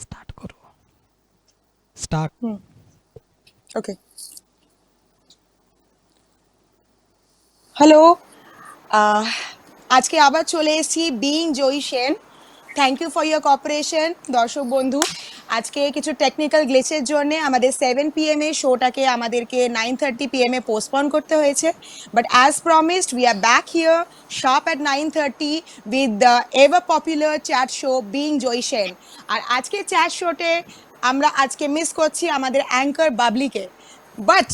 Start করো। Start. Okay, hello. আজকে আবার চলে এসেছি being Joyee Sen. Thank you for your cooperation দর্শক বন্ধু। আজকে কিছু টেকনিক্যাল গ্লিচের জন্য আমাদের 7 PM এ শোটাকে আমাদেরকে 9:30 PM এ পোস্টপোন করতে হয়েছে, but as promised we are back here sharp at 9:30 with the ever popular chat show being Joyee Sen. আর আজকে চ্যাট শোতে আমরা আজকে মিস করছি আমাদের অ্যাঙ্কার বাবলিকে, বাট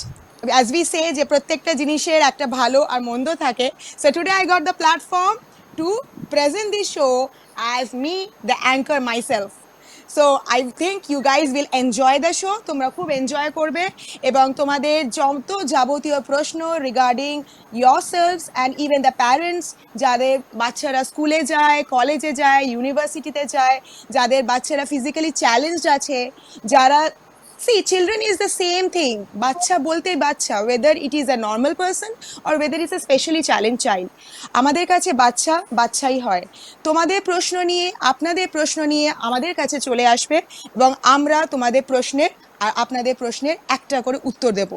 as we say যে প্রত্যেকটা জিনিসের একটা ভালো আর মন্দ থাকে, so today I got the platform to present this show as me the anchor myself. So I think you guys will enjoy the show. তোমরা খুব এনজয় করবে এবং তোমাদের যত যাবতীয় প্রশ্ন regarding yourselves and even the parents, যাদের বাচ্চারা স্কুলে যায়, কলেজে যায়, ইউনিভার্সিটিতে যায়, যাদের বাচ্চারা ফিজিক্যালি চ্যালেঞ্জড আছে, যারা See, children is the same thing. বাচ্চা বলতে বাচ্চা, whether it is a normal person or whether it's a specially challenged child. আমাদের কাছে বাচ্চা বাচ্চাই হয়। তোমাদের প্রশ্ন নিয়ে, আপনাদের প্রশ্ন নিয়ে আমাদের কাছে চলে আসবে এবং আমরা তোমাদের প্রশ্নের আর আপনাদের প্রশ্নের একটা করে উত্তর দেব।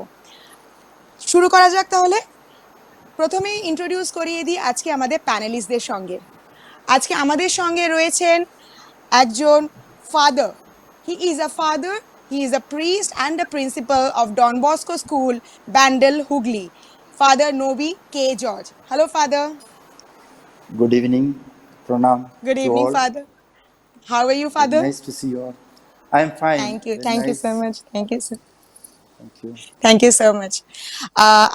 শুরু করা যাক তাহলে। প্রথমেই ইন্ট্রোডিউস করিয়ে দিই আজকে আমাদের প্যানেলিস্টদের সঙ্গে। আজকে আমাদের সঙ্গে রয়েছেন একজন father. He is a father, he is a priest and a principal of Don Bosco School, Bandel, Hooghly. Father Nobi K. George. Hello, Father. Good evening. Pranam Good to evening, all. Father. How are you, Father? Nice to see you all. I am fine. Thank you. Very Thank you nice. so much. Thank you, sir. Thank you. Thank you so much.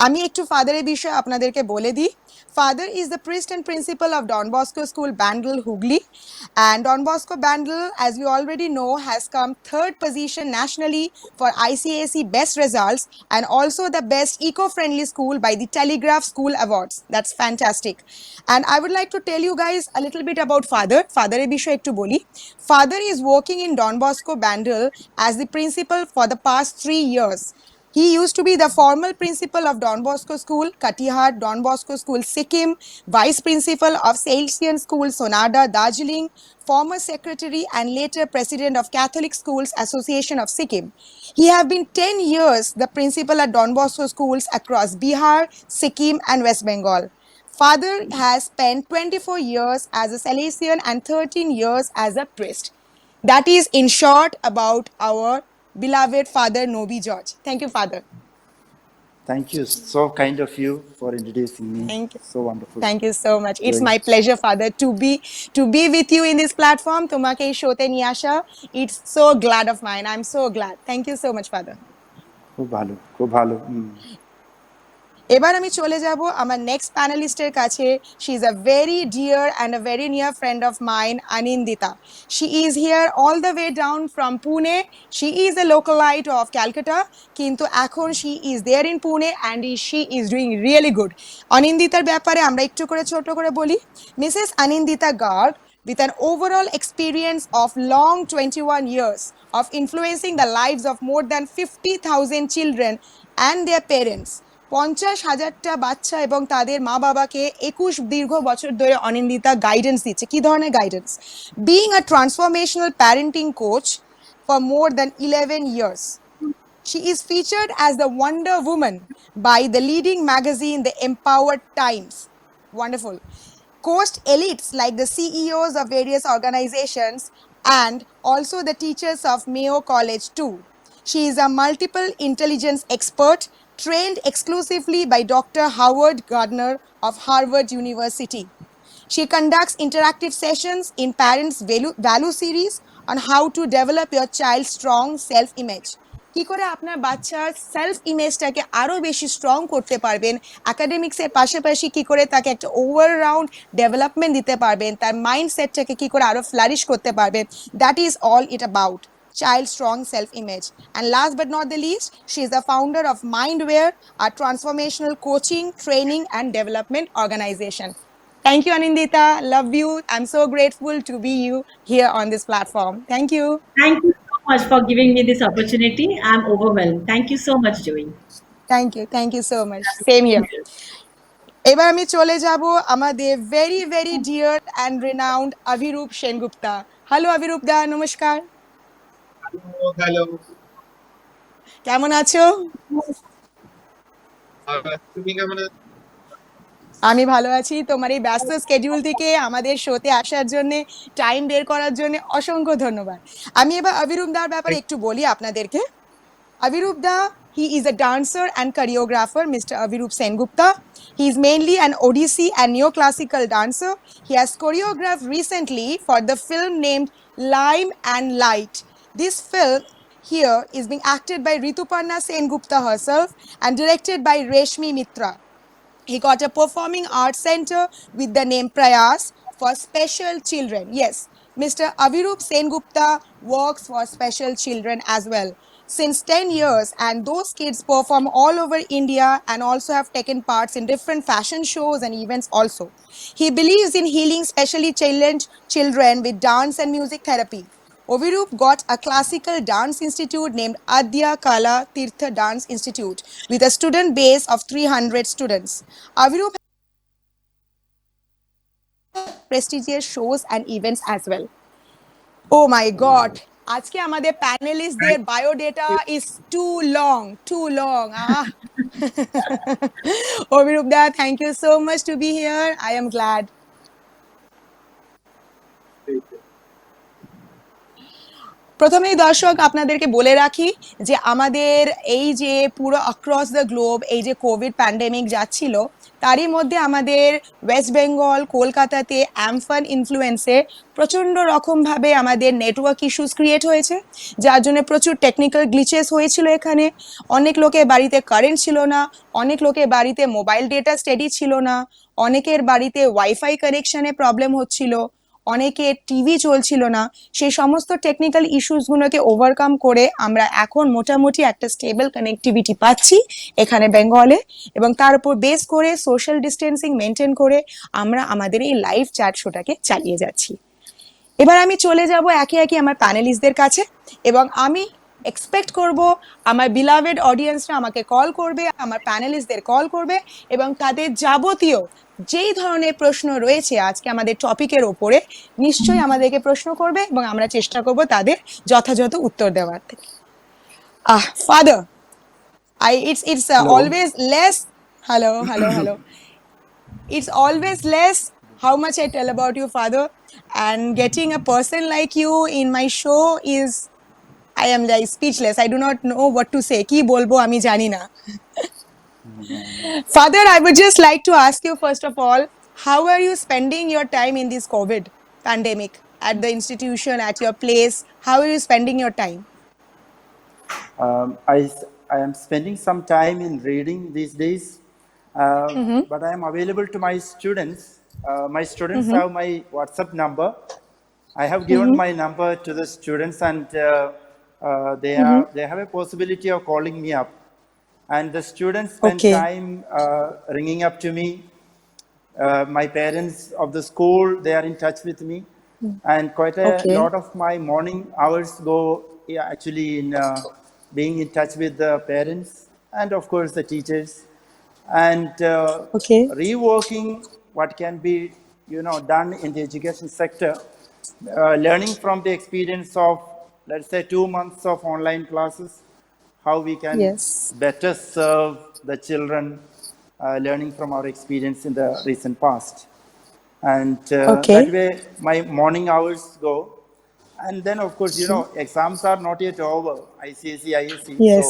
আমি একটু ফাদারের বিষয়ে আপনাদেরকে বলে দিই। Father is the priest and principal of Don Bosco School, Bandel, Hooghly. And Don Bosco Bandel, as we already know, has come third position nationally for ICAC best results and also the best eco-friendly school by the Telegraph School Awards. That's fantastic. And I would like to tell you guys a little bit about Father. Father এর বিষয়ে একটু বলি। Father is working in Don Bosco Bandel as the principal for the past 3 years. He used to be the former principal of Don Bosco School, Katihar, Don Bosco School, Sikkim, vice principal of Salesian School, Sonada, Darjeeling, former secretary and later president of Catholic Schools Association of Sikkim. He have been 10 years the principal at Don Bosco schools across Bihar, Sikkim and West Bengal. Father has spent 24 years as a Salesian and 13 years as a priest. That is in short about our beloved Father Nobi George. Thank you, Father. Thank you. So kind of you for introducing me. Thank you. So wonderful. Thank you so much. It's Doing- my pleasure, Father, to be with you in this platform. তোমাকে এই শোতে নিয়ে আসা. It's so glad of mine. I'm so glad. Thank you so much, Father. খুব ভালো, খুব ভালো। এবার আমি চলে যাব আমার নেক্সট প্যানেলিস্টের কাছে। She is a very dear and a very near friend of mine, Anindita. She is here all the way down from Pune. She is a localite of Calcutta, কিন্তু এখন she is there in Pune and she is doing really good. অনিন্দিতার ব্যাপারে আমরা একটু করে ছোট করে বলি। Mrs Anindita Garg, with an overall experience of long 21 years of influencing the lives of more than 50,000 children and their parents, 50,000টা বাচ্চা এবং তাদের মা বাবাকে 21 দীর্ঘ বছর ধরে অনিন্দিতা গাইডেন্স দিচ্ছে। কি ধরনের guidance? Being a transformational parenting coach for more than 11 years. She is featured as the Wonder Woman by the leading magazine, The Empowered Times. Wonderful. Coached elites like the CEOs of various organizations and also the teachers of Mayo College too. She is a multiple intelligence expert trained exclusively by Dr. Howard Gardner of Harvard University. She conducts interactive sessions in Parents' Value Series on how to develop your child's strong self-image. কি করে আপনার বাচ্চার self ইমেজটাকে আরো বেশি strong করতে পারবেন, একাডেমিক্সের পাশাপাশি কি করে তাকে একটা ওভাররাউন্ড ডেভেলপমেন্ট দিতে পারবেন, তার মাইন্ডসেটটাকে কি করে আরো ফ্লারিশ করতে পারবেন, that is all it about child strong self image. And last but not the least, she is the founder of Mindware, a transformational coaching, training and development organization. Thank you, Anindita. Love you. I'm so grateful to be you here on this platform. Thank you. Thank you so much for giving me this opportunity. I'm overwhelmed. Thank you so much, Joey. Thank you. Thank you so much. Same here. এবার আমি চলে যাব আমাদের very very dear and renowned Abhirup Sengupta. Hello Abhirup da, নমস্কার। Hello, কেমন আছো? তুমি কেমন আছো? আমি ভালো আছি। তোমার এই ব্যস্ত স্কেডিউল থেকে আমাদের শোতে আসার জন্য, টাইম বের করার জন্য অসংখ্য ধন্যবাদ। আমি এবার অভিরূপ দার ব্যাপারে একটু বলি আপনাদেরকে। Avirup Da, he is a dancer and choreographer, Mr. Avirup Sengupta. He is mainly an Odissi and neoclassical dancer. He has choreographed recently for the film named Lime and Light. This film here is being acted by Rituparna Sengupta herself and directed by Reshmi Mitra. He got a performing arts center with the name Prayas for special children. Yes, Mr. Avirup Sengupta works for special children as well since 10 years, and those kids perform all over India and also have taken parts in different fashion shows and events also. He believes in healing specially challenged children with dance and music therapy. Ovirup got a classical dance institute named Adya Kala Tirtha Dance Institute with a student base of 300 students. Avirup has prestigious shows and events as well. Oh my God! আজকে আমাদের প্যানেলিস্টদের biodata is too long Abhirup da, thank you so much to be here. I am glad. প্রথমেই দর্শক আপনাদেরকে বলে রাখি যে আমাদের এই যে পুরো অ্যাক্রস দ্য গ্লোব এই যে কোভিড প্যান্ডেমিক যাচ্ছিল, তারই মধ্যে আমাদের ওয়েস্ট বেঙ্গল কলকাতাতে অ্যামফান ইনফ্লুয়েন্সে প্রচণ্ড রকমভাবে আমাদের নেটওয়ার্ক ইস্যুস ক্রিয়েট হয়েছে, যার জন্য প্রচুর টেকনিক্যাল গ্লিচেস হয়েছিল এখানে। অনেক লোকের বাড়িতে কারেন্ট ছিল না, অনেক লোকের বাড়িতে মোবাইল ডেটা স্টেডি ছিল না, অনেকের বাড়িতে ওয়াইফাই কানেকশনে প্রবলেম হচ্ছিল, অনেকের টিভি চলছিল না। সেই সমস্ত টেকনিক্যাল ইস্যুসগুলোকে ওভারকাম করে আমরা এখন মোটামুটি একটা স্টেবল কানেক্টিভিটি পাচ্ছি এখানে বেঙ্গলে, এবং তার উপর বেস করে সোশ্যাল ডিস্টেন্সিং মেনটেন করে আমরা আমাদের এই লাইভ চ্যাট শোটাকে চালিয়ে যাচ্ছি। এবার আমি চলে যাব একে একে আমার প্যানেলিস্টদের কাছে, এবং আমি এক্সপেক্ট করব আমার বিলাভেড অডিয়েন্সরা আমাকে কল করবে, আমার প্যানেলিস্টদের কল করবে, এবং তাদের যাবতীয় যেই ধরনের প্রশ্ন রয়েছে আজকে আমাদের টপিকের ওপরে নিশ্চয়ই আমাদেরকে প্রশ্ন করবে, এবং আমরা চেষ্টা করব তাদের যথাযথ উত্তর দেওয়ার থেকে। Father, it's Hello. always less. Hello. It's always less how much I tell about you, father, and getting a person like you in my show is, I am like speechless. I do not know what to say. Ki bolbo ami jani na. Father, I would just like to ask you first of all, how are you spending your time in this COVID pandemic at the institution, at your place? How are you spending your time? I am spending some time in reading these days, but I am available to my students. My students have my WhatsApp number. I have given my number to the students, and they have a possibility of calling me up. And the students spend Okay. time ringing up to me. My parents of the school, they are in touch with me, and quite a Okay. lot of my morning hours go actually in being in touch with the parents and of course the teachers, and Okay. reworking what can be done in the education sector, learning from the experience of, let's say, 2 months of online classes, how we can Yes. better serve the children, learning from our experience in the recent past. And Okay. that way my morning hours go. And then, of course, exams are not yet over, ICSE, ISC. Yes. So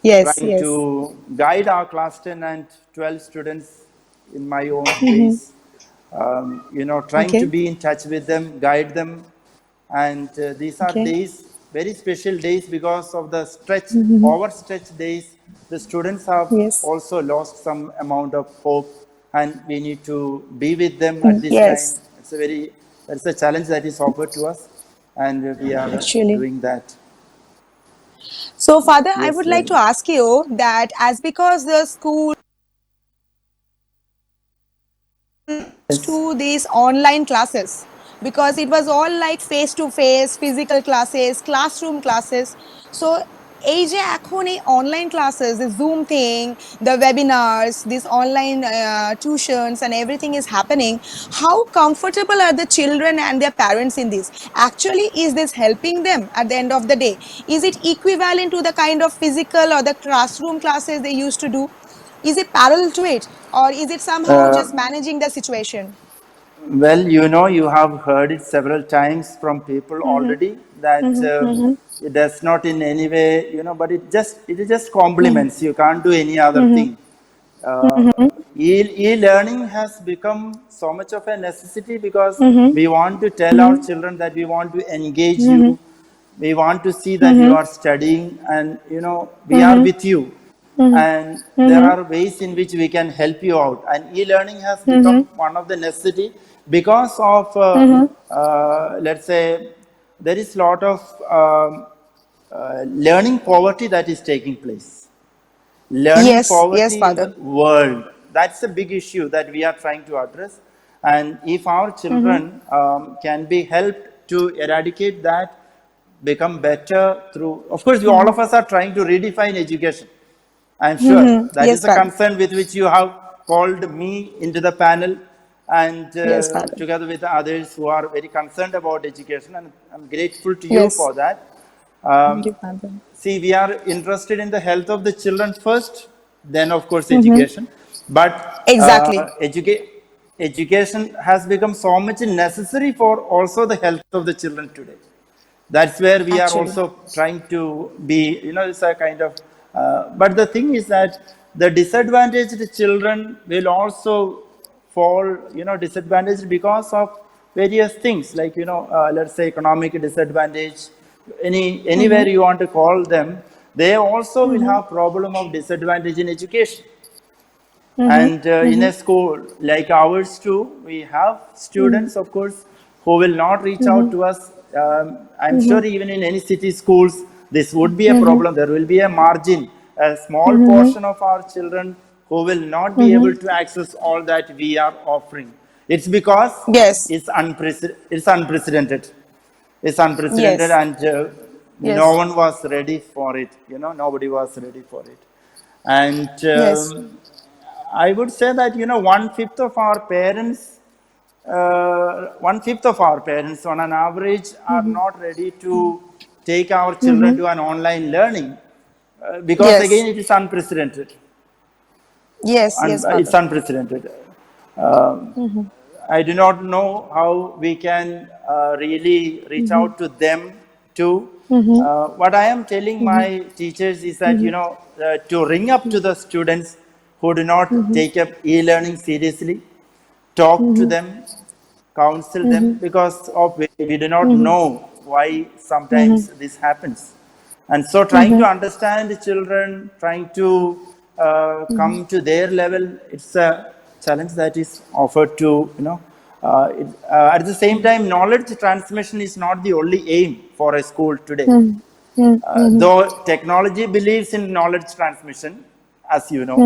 Yes. trying Yes. to guide our class 10 and 12 students in my own ways, trying Okay. to be in touch with them, guide them. And these are Okay. days very special days because of the stretch, overstretched days. The students have Yes. also lost some amount of hope, and we need to be with them at this time. Yes, That's a challenge that is offered to us, and we are actually. doing that. So, Father, I Yes, would like to Joy. ask you that as because the school Yes. to these online classes, because it was all like face to face physical classes, classroom classes. So এই যে এখন এই online classes, the Zoom thing, the webinars, these online tuitions and everything is happening, how comfortable are the children and their parents in this? Actually, is this helping them at the end of the day? Is it equivalent to the kind of physical or the classroom classes they used to do? Is it parallel to it, or is it somehow Uh, just managing the situation? Well, you know, you have heard it several times from people already that it does not in any way, you know, but it is just complements. You can't do any other thing. Uh, e-learning has become so much of a necessity because we want to tell our children that we want to engage you. We want to see that you are studying, and you know we are with you, and there are ways in which we can help you out. And e-learning has become one of the necessity because of let's say there is a lot of learning poverty that is taking place. Learning Yes, yes, poverty in the Father. world, that's a big issue that we are trying to address. And if our children can be helped to eradicate that, become better through, of course, all of us are trying to redefine education. I'm sure that is Yes, the Father. concern with which you have called me into the panel, and Yes, Father. together with others who are very concerned about education, and I'm grateful to you Yes. for that. Thank Um, you, Father. See, we are interested in the health of the children first, then, of course, Mm-hmm. education. But Exactly. education has become so much necessary for also the health of the children today. That's where we are Actually. also trying to be, you know, it's a kind of, but the thing is that the disadvantaged children will also fall, you know, disadvantaged because of various things like, you know, let's say economic disadvantage, anywhere you want to call them, they also will have problem of disadvantage in education. And in a school like ours too, we have students, of course, who will not reach out to us. I'm sure even in any city schools, this would be a problem. There will be a margin, a small portion of our children who will not be able to access all that we are offering. It's because Yes. it's unprecedented. It's unprecedented, Yes. and no Yes. one was ready for it. You know, nobody was ready for it. And Yes. I would say that, you know, one fifth of our parents on an average are not ready to take our children to an online learning because Yes. again it is unprecedented. Yes. And Yes, it's Father. unprecedented. Um, I do not know how we can really reach out to them too. What I am telling my teachers is that, you know, to ring up to the students who do not take up e-learning seriously, talk to them, counsel them, because of we do not know why sometimes this happens. And so trying to understand the children, trying to come to their level, it's a challenge that is offered to, you know, at the same time, knowledge transmission is not the only aim for a school today. Though technology believes in knowledge transmission, as you know,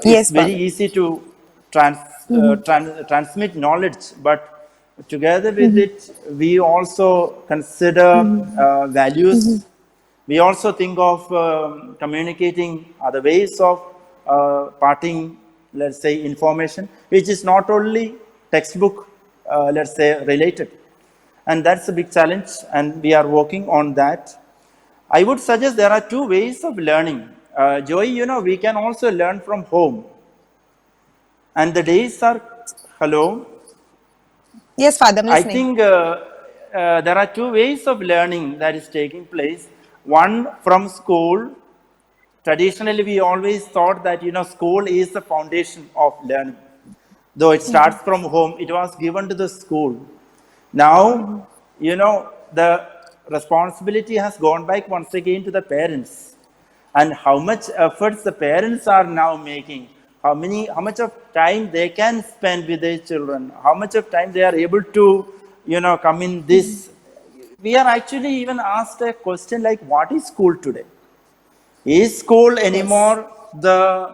it's Yes, very Father. easy to transmit knowledge, but together with it, we also consider values. We also think of communicating other ways of parting, let's say, information, which is not only textbook, let's say, related. And that's a big challenge, and we are working on that. I would suggest there are two ways of learning. Joy, you know, we can also learn from home. And the days are, hello, Yes, Father. I'm I listening. think there are two ways of learning that is taking place. One from school. Traditionally, we always thought that, you know, school is the foundation of learning. Though it starts from home, it was given to the school. Now, you know, the responsibility has gone back once again to the parents, and how much efforts the parents are now making, how much of time they can spend with their children, how much of time they are able to, come in this. We are actually even asked a question like, what is school today? Is school Yes. anymore the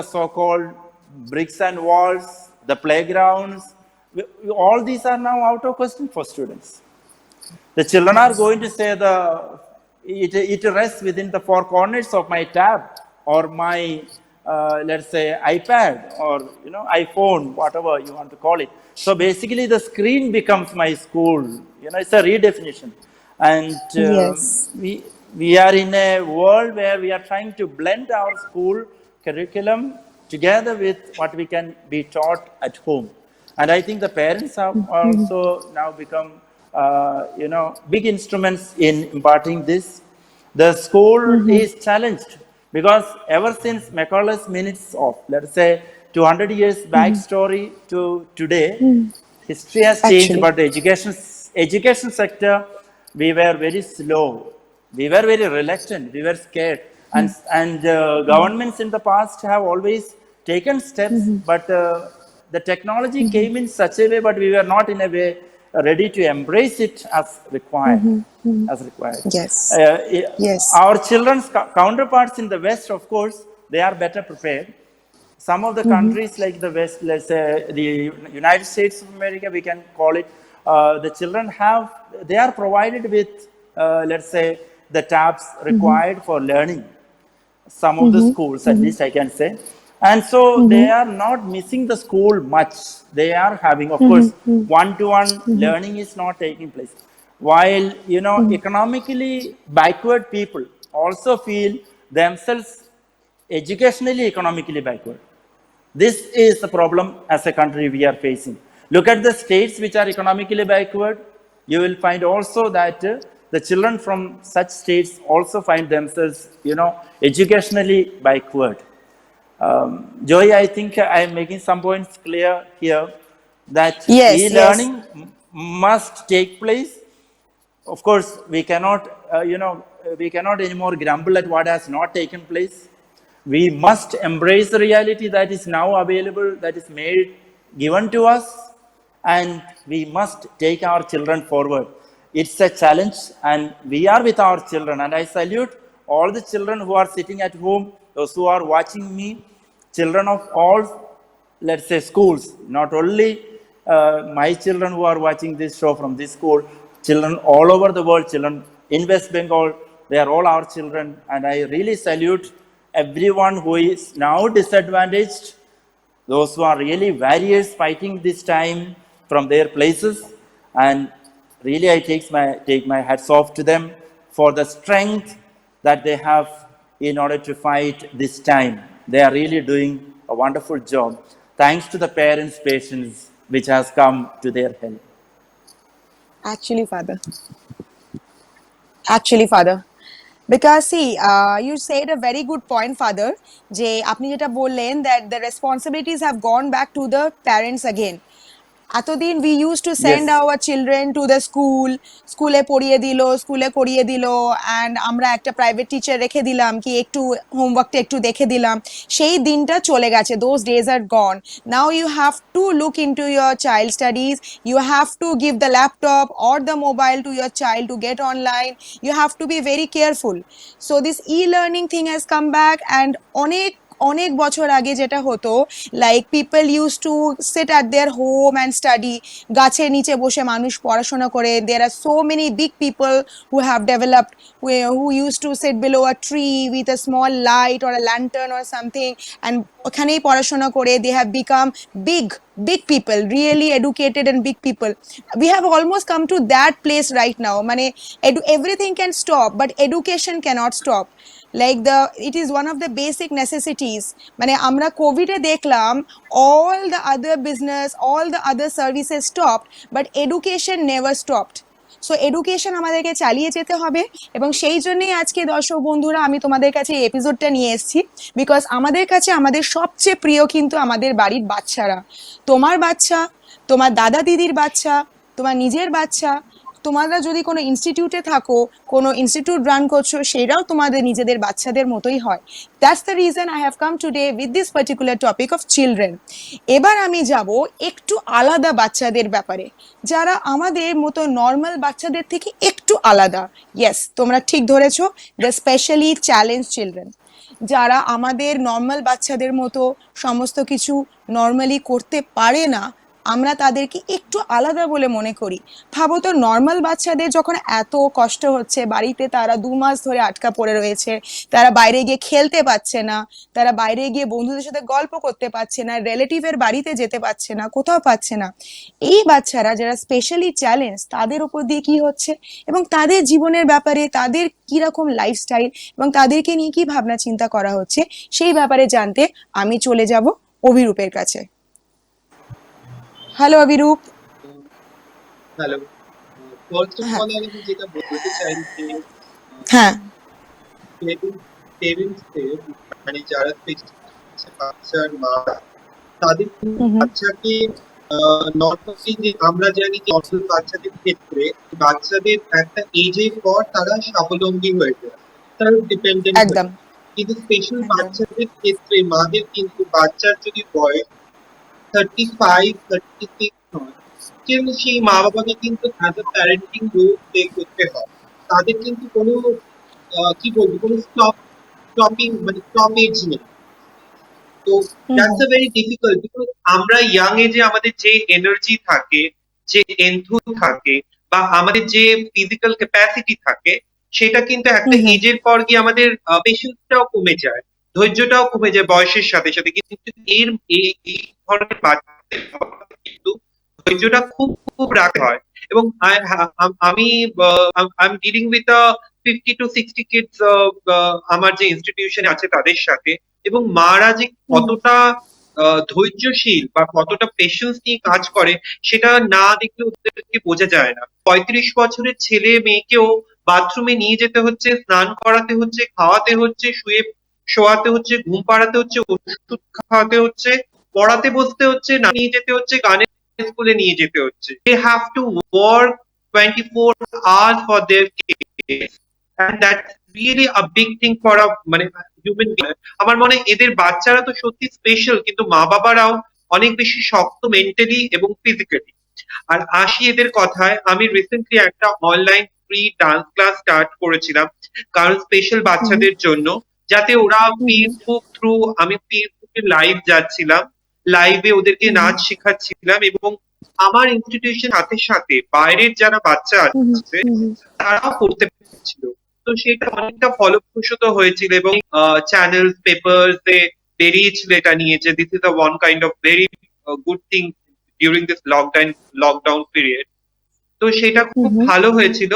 so-called bricks and walls, the playgrounds? All these are now out of question for students. The children are Yes. going to say it rests within the four corners of my tab or my let's say iPad or iPhone, whatever you want to call it. So basically, the screen becomes my school. It's a redefinition, and Yes. we are in a world where we are trying to blend our school curriculum together with what we can be taught at home. And I think the parents have also now become, big instruments in imparting this. The school is challenged because ever since Macaulay's Minutes of, let's say, 200 years backstory to today, history has changed, Actually. but the education sector, we were very slow. We were very reluctant. We were scared. And governments in the past have always taken steps, but the technology came in such a way, but we were not in a way ready to embrace it as required. As required. Yes. Yes. Our children's counterparts in the West, of course, they are better prepared. Some of the countries like the West, let's say the United States of America, we can call it, the children they are provided with, let's say, the tabs required for learning. Some of the schools, at least I can say. And so they are not missing the school much. They are having, of course, one-to-one learning is not taking place. While, economically backward people also feel themselves educationally, economically backward. This is the problem as a country we are facing. Look at the states which are economically backward. You will find also that the children from such states also find themselves, educationally backward. Joy, I think I am making some points clear here that Yes. Yes. e-learning must take place. Of course, we cannot anymore grumble at what has not taken place. We must embrace the reality that is now available, that is given to us, and we must take our children forward. It's a challenge, and we are with our children. And I salute all the children who are sitting at home, those who are watching me, children of all, let's say, schools, not only my children who are watching this show from this school, children all over the world, children in West Bengal, they are all our children. And I really salute everyone who is now disadvantaged, those who are really warriors fighting this time from their places. And really, I take my hats off to them for the strength that they have in order to fight this time. They are really doing a wonderful job. Thanks to the parents' patience, which has come to their help. Actually, Father. Actually, Father. Because see, you said a very good point, Father. যে আপনি যেটা বললেন that the responsibilities have gone back to the parents again. এতদিন we used to send Yes. our children to the স্কুলে পড়িয়ে দিল, স্কুলে করিয়ে দিল, and আমরা একটা প্রাইভেট টিচার রেখে দিলাম কি একটু হোমওয়ার্কটা একটু দেখে দিলাম, সেই দিনটা চলে গেছে. those days are gone. Now you have to look into your child studies. You have to give the laptop or the mobile to your child to get online. You have to be very careful. So this e-learning thing has come back, and অনেক অনেক বছর আগে যেটা হতো, like people use to sit at their home and study, গাছের নিচে বসে মানুষ পড়াশোনা করে. There are so many big people who have developed, who use to sit below a tree with a small light or a lantern or something, and ওখানেই পড়াশোনা করে they have become big people, really educated and big people. We have almost come to that place right now. মানে everything can stop, but education cannot stop. Like it is one of the basic necessities. মানে আমরা কোভিডে দেখলাম all the other business, all the other services stopped, but education never stopped. So education আমাদেরকে চালিয়ে যেতে হবে, এবং সেই জন্যই আজকে দর্শক বন্ধুরা আমি তোমাদের কাছে এই এপিসোডটা নিয়ে এসেছি, বিকজ আমাদের কাছে আমাদের সবচেয়ে প্রিয় কিন্তু আমাদের বাড়ির বাচ্চারা, তোমার বাচ্চা, তোমার দাদা দিদির বাচ্চা, তোমার নিজের বাচ্চা, তোমরা যদি কোনো ইনস্টিটিউটে থাকো, কোনো ইনস্টিটিউট রান করছো, সেটাও তোমাদের নিজেদের বাচ্চাদের মতোই হয়। That's the reason I have come today with this particular topic of children. এবার আমি যাব একটু আলাদা বাচ্চাদের ব্যাপারে, যারা আমাদের মতো নর্মাল বাচ্চাদের থেকে একটু আলাদা। ইয়েস, তোমরা ঠিক ধরেছো, দ্য স্পেশালি চ্যালেঞ্জ চিলড্রেন, যারা আমাদের নর্মাল বাচ্চাদের মতো সমস্ত কিছু নর্মালি করতে পারে না, আমরা তাদেরকে একটু আলাদা বলে মনে করি। ভাবো তো, নর্মাল বাচ্চাদের যখন এত কষ্ট হচ্ছে বাড়িতে, তারা 2 মাস ধরে আটকা পড়ে রয়েছে, তারা বাইরে গিয়ে খেলতে পারছে না, তারা বাইরে গিয়ে বন্ধুদের সাথে গল্প করতে পারছে না, রিলেটিভের বাড়িতে যেতে পারছে না, কোথাও পাচ্ছে না। এই বাচ্চারা যারা স্পেশালি চ্যালেঞ্জ, তাদের উপর দিয়ে কি হচ্ছে এবং তাদের জীবনের ব্যাপারে তাদের কিরকম লাইফস্টাইল এবং তাদেরকে নিয়ে কি ভাবনা চিন্তা করা হচ্ছে, সেই ব্যাপারে জানতে আমি চলে যাব অভিরূপের কাছে। Hello Abhirup. Hello. First of হ্যাঁ অল আমি যেটা বলতে চাই যে হ্যাঁ পেরেন্টসদের, মানে যারা বাচ্চার মা, তাদের কিন্তু হুম বাচ্চাকে নর্মালি, যে আমরা জানি যে নর্মাল বাচ্চাদের ক্ষেত্রে বাচ্চাদের একটা এজের পর তারা স্বাবলম্বী হয়ে যায়, তারা ডিপেন্ডেন্ট হয়ে একদম যায়। কিন্তু স্পেশাল একদম বাচ্চাদের ক্ষেত্রে মাদের কিন্তু বাচ্চার যদি বয়স 35-36 হয়, still সেই মা বাবাকে কিন্তু as a parenting role play করতে হয়। তাদের কিন্তু কোনো কি বলবো, কোনো স্টপিং, মানে স্টপেজ নেই। তো that's a very difficult, because আমরা ইয়াং এজে আমাদের যে এনার্জি থাকে, যে এনথু থাকে, বা আমাদের যে ফিজিক্যাল ক্যাপাসিটি থাকে, সেটা কিন্তু একটা এজের পর গিয়ে আমাদের পেশেন্সটাও কমে যায়, ধৈর্যটাও কমে যায় বয়সের সাথে সাথে। কিন্তু এই ধরনের বাচ্চাদের কিন্তু ধৈর্যটা খুব খুব রাখতে হয়। এবং আমি I am dealing with 50 to 60 kids আমার যে ইনস্টিটিউশন আছে তাদের সাথে। এবং মারা যে কতটা ধৈর্যশীল বা কতটা পেশেন্স নিয়ে কাজ করে, সেটা না দেখলে ওদেরকে বোঝা যায় না। 35 বছরের ছেলে মেয়েকেও বাথরুমে নিয়ে যেতে হচ্ছে, স্নান করাতে হচ্ছে, খাওয়াতে হচ্ছে, শোয়াতে হচ্ছে, ঘুম পাড়াতে হচ্ছে, ওষুধ খাওয়াতে হচ্ছে, পড়াতে বসতে হচ্ছে, না নিয়ে যেতে হচ্ছে, গানের স্কুলে নিয়ে যেতে হচ্ছে। They have to work 24 hours for their kids, and that's really a big thing for a মানে হিউম্যান বিং। আমার মনে হয় এদের বাচ্চারা তো সত্যি স্পেশাল, কিন্তু মা বাবারাও অনেক বেশি শক্ত মেন্টালি এবং ফিজিক্যালি। আর আসি এদের কথায়, আমি রিসেন্টলি একটা online free dance class start করেছিলাম, কারণ স্পেশাল বাচ্চাদের জন্য, যাতে ওরা ফেসবুক থ্রু, আমি ফেসবুকে লাইভ যাচ্ছিলাম, লাইভে ওদেরকে নাচ শেখাচ্ছিলাম, এবং আমার ইনস্টিটিউশন সাথে সাথে বাইরের যারা বাচ্চা আছে তারাও করতে পারছিল। তো সেটা অনেকটা ফলপ্রসূ হয়েছিল, এবং চ্যানেল পেপার বেরিয়েছিল এটা নিয়ে, যে this is one kind of very good thing during this lockdown period. তো সেটা খুব ভালো হয়েছিল।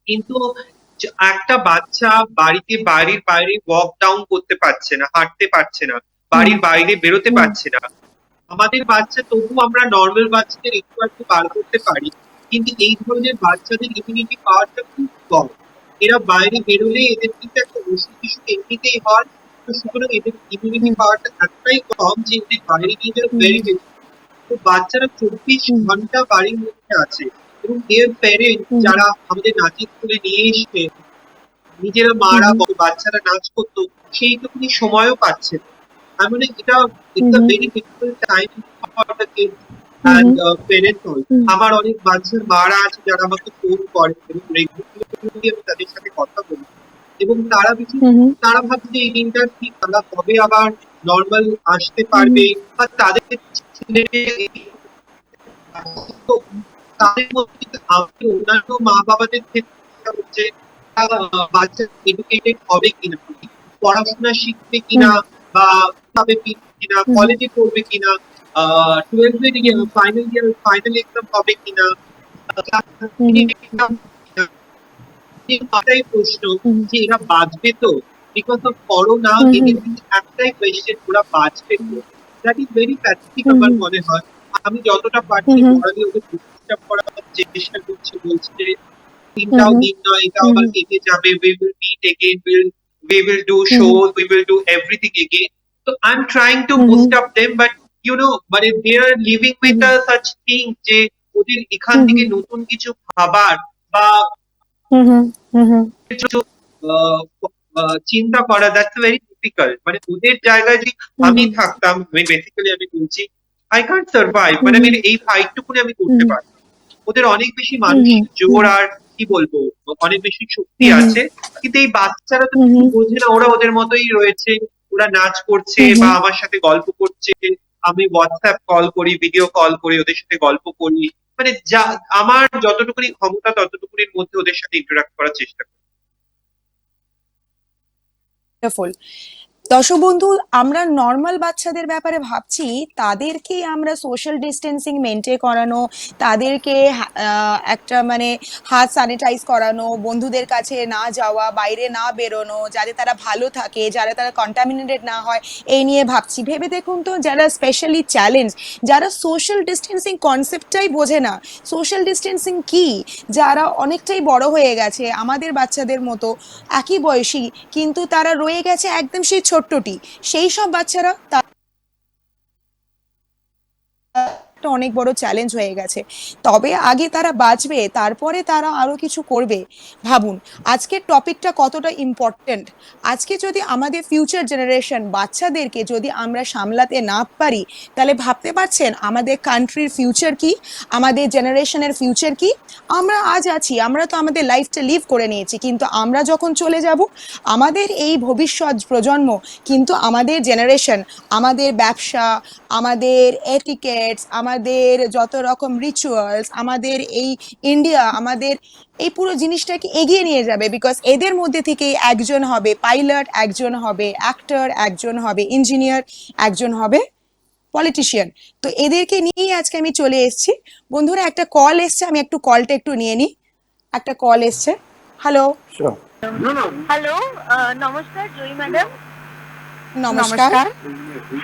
কিন্তু একটা বাচ্চা বাড়ির বাইরে ওয়াক ডাউন করতে পারছে না, হাঁটতে পারছে না, বাড়ির বাইরে বেরোতে পারছে না। আমাদের বাচ্চা, তবু আমরা নর্মাল বাচ্চাদের একটু একটু বার করতে পারি, কিন্তু এই ধরনের বাচ্চাদের ইমিউনিটি পাওয়ারটা খুব কম। এরা বাইরে বেরোলে এদের কিন্তু একটা অসুখ বিসুখ এমনিতেই হয়। তো সুতরাং এদের ইমিউনিটি পাওয়ারটা এতটাই কম যে এদের বাইরে গিয়ে ভেরি বেশি। তো বাচ্চারা 24 ঘন্টা বাড়ির মধ্যে আছে, এবং এর প্যারেন্ট যারা আমাদের নাচের স্কুলে নিয়ে এসে নিজেরা মারা বাচ্চারা নাচ করতো, সেইটুকুনি সময়ও পাচ্ছে না। আমি মনে এটা it's a very difficult time for the kids and parents also. আমার অনেক বাচ্চার মারা আছে যারা আমাকে ফোন করে, এবং রেগুলারলি আমি তাদের সাথে কথা বলি, এবং তারা ভাবছে এই দিনটা ঠিক তারা কবে আবার নর্মাল আসতে পারবে, বা তাদের ছেলে তাদের মধ্যে আমাদের অন্যান্য মা বাবাদের ক্ষেত্রে হচ্ছে বাচ্চা এডুকেটেড হবে কিনা, পড়াশোনা শিখবে কিনা, বা ভাবে কিনা, কলেজে পড়বে কিনা, 12 ফাইনাল এক্সাম হবে কিনা, একটাই প্রশ্ন যে এরা বাঁচবে তো, বিকজ অফ করোনা। এদের কিন্তু একটাই কোয়েশ্চেন, ওরা বাঁচবে তো। দ্যাট ইজ ভেরি প্যাথেটিক আমার মনে হয়। আমি যতটা পারছি পড়ালে ওদের ডিস্টার্ব করার চেষ্টা করছি, বলছি যে দিনটাও দিন নয়, এটা আবার কেটে যাবে, we will meet again, we will do shows, we will do everything again. So I'm trying to boost up them, but you know, but if they are living with a such thing যে ওদের এখান থেকে নতুন কিছু ভাবার বা কিছু আহ, চিন্তা করা, দ্যাটস ভেরি ডিফিকাল্ট। মানে ওদের জায়গায় যদি আমি থাকতাম, বেসিক্যালি আমি বলছি, আই কান্ট সার্ভাইভ, মানে আমি এই ফাইটটুকুনি আমি করতে পারি। ওদের অনেক বেশি মানসিক জোর আর কি বলবো, অনেক বেশি শক্তি আছে। কিন্তু এই বাচ্চারা তো কিছু বোঝে না, ওরা ওদের মতোই রয়েছে, ওরা নাচ করছে বা আমার সাথে গল্প করছে, আমি হোয়াটসঅ্যাপ কল করি, ভিডিও কল করি, ওদের সাথে গল্প করি, মানে যা আমার যতটুকুনি ক্ষমতা ততটুকুনির মধ্যে ওদের সাথে ইন্টারাক্ট করার চেষ্টা করি। Wonderful. দর্শক বন্ধু, আমরা নর্মাল বাচ্চাদের ব্যাপারে ভাবছি, তাদেরকে আমরা সোশ্যাল ডিস্টেন্সিং মেনটেন করানো, তাদেরকে একটা মানে হাত স্যানিটাইজ করানো, বন্ধুদের কাছে না যাওয়া, বাইরে না বেরোনো, যাতে তারা ভালো থাকে, যারা তারা কন্টামিনেটেড না হয়, এই নিয়ে ভাবছি। ভেবে দেখুন তো, যারা স্পেশালি চ্যালেঞ্জ, যারা সোশ্যাল ডিস্টেন্সিং কনসেপ্টটাই বোঝে না, সোশ্যাল ডিস্টেন্সিং কি, যারা অনেকটাই বড় হয়ে গেছে আমাদের বাচ্চাদের মতো একই বয়সী, কিন্তু তারা রয়ে গেছে একদম সেই ছোট্টটি, সেই সব বাচ্চারা একটা অনেক বড় চ্যালেঞ্জ হয়ে গেছে। তবে আগে তারা বাঁচবে, তারপরে তারা আরো কিছু করবে। ভাবুন আজকের টপিকটা কতটা ইম্পর্টেন্ট। আজকে যদি আমাদের ফিউচার জেনারেশন বাচ্চাদেরকে যদি আমরা সামলাতে না পারি, তাহলে ভাবতে পারছেন আমাদের কান্ট্রির ফিউচার কি, আমাদের জেনারেশনের ফিউচার কি। আমরা আজ আছি, আমরা তো আমাদের লাইফটা লিভ করে নিয়েছি, কিন্তু আমরা যখন চলে যাব, আমাদের এই ভবিষ্যৎ প্রজন্ম কিন্তু আমাদের জেনারেশন, আমাদের ব্যবসা, আমাদের এটিকেটস, আমাদের যত রকম রিচুয়ালস, আমাদের এই ইন্ডিয়া, আমাদের এই পুরো জিনিসটাকে এগিয়ে নিয়ে যাবে। বিকজ এদের মধ্যে থেকে একজন হবে পাইলট, একজন হবে অ্যাক্টর, একজন হবে ইঞ্জিনিয়ার, একজন হবে পলিটিশিয়ান। তো এদেরকে নিয়েই আজকে আমি চলে এসেছি। বন্ধুরা, একটা কল এসছে, আমি একটু কলটা একটু নিয়ে নিই। একটা কল এসছে। হ্যালো। Sure. হ্যালো, নমস্কার জয়ী ম্যাডাম। নমস্কার।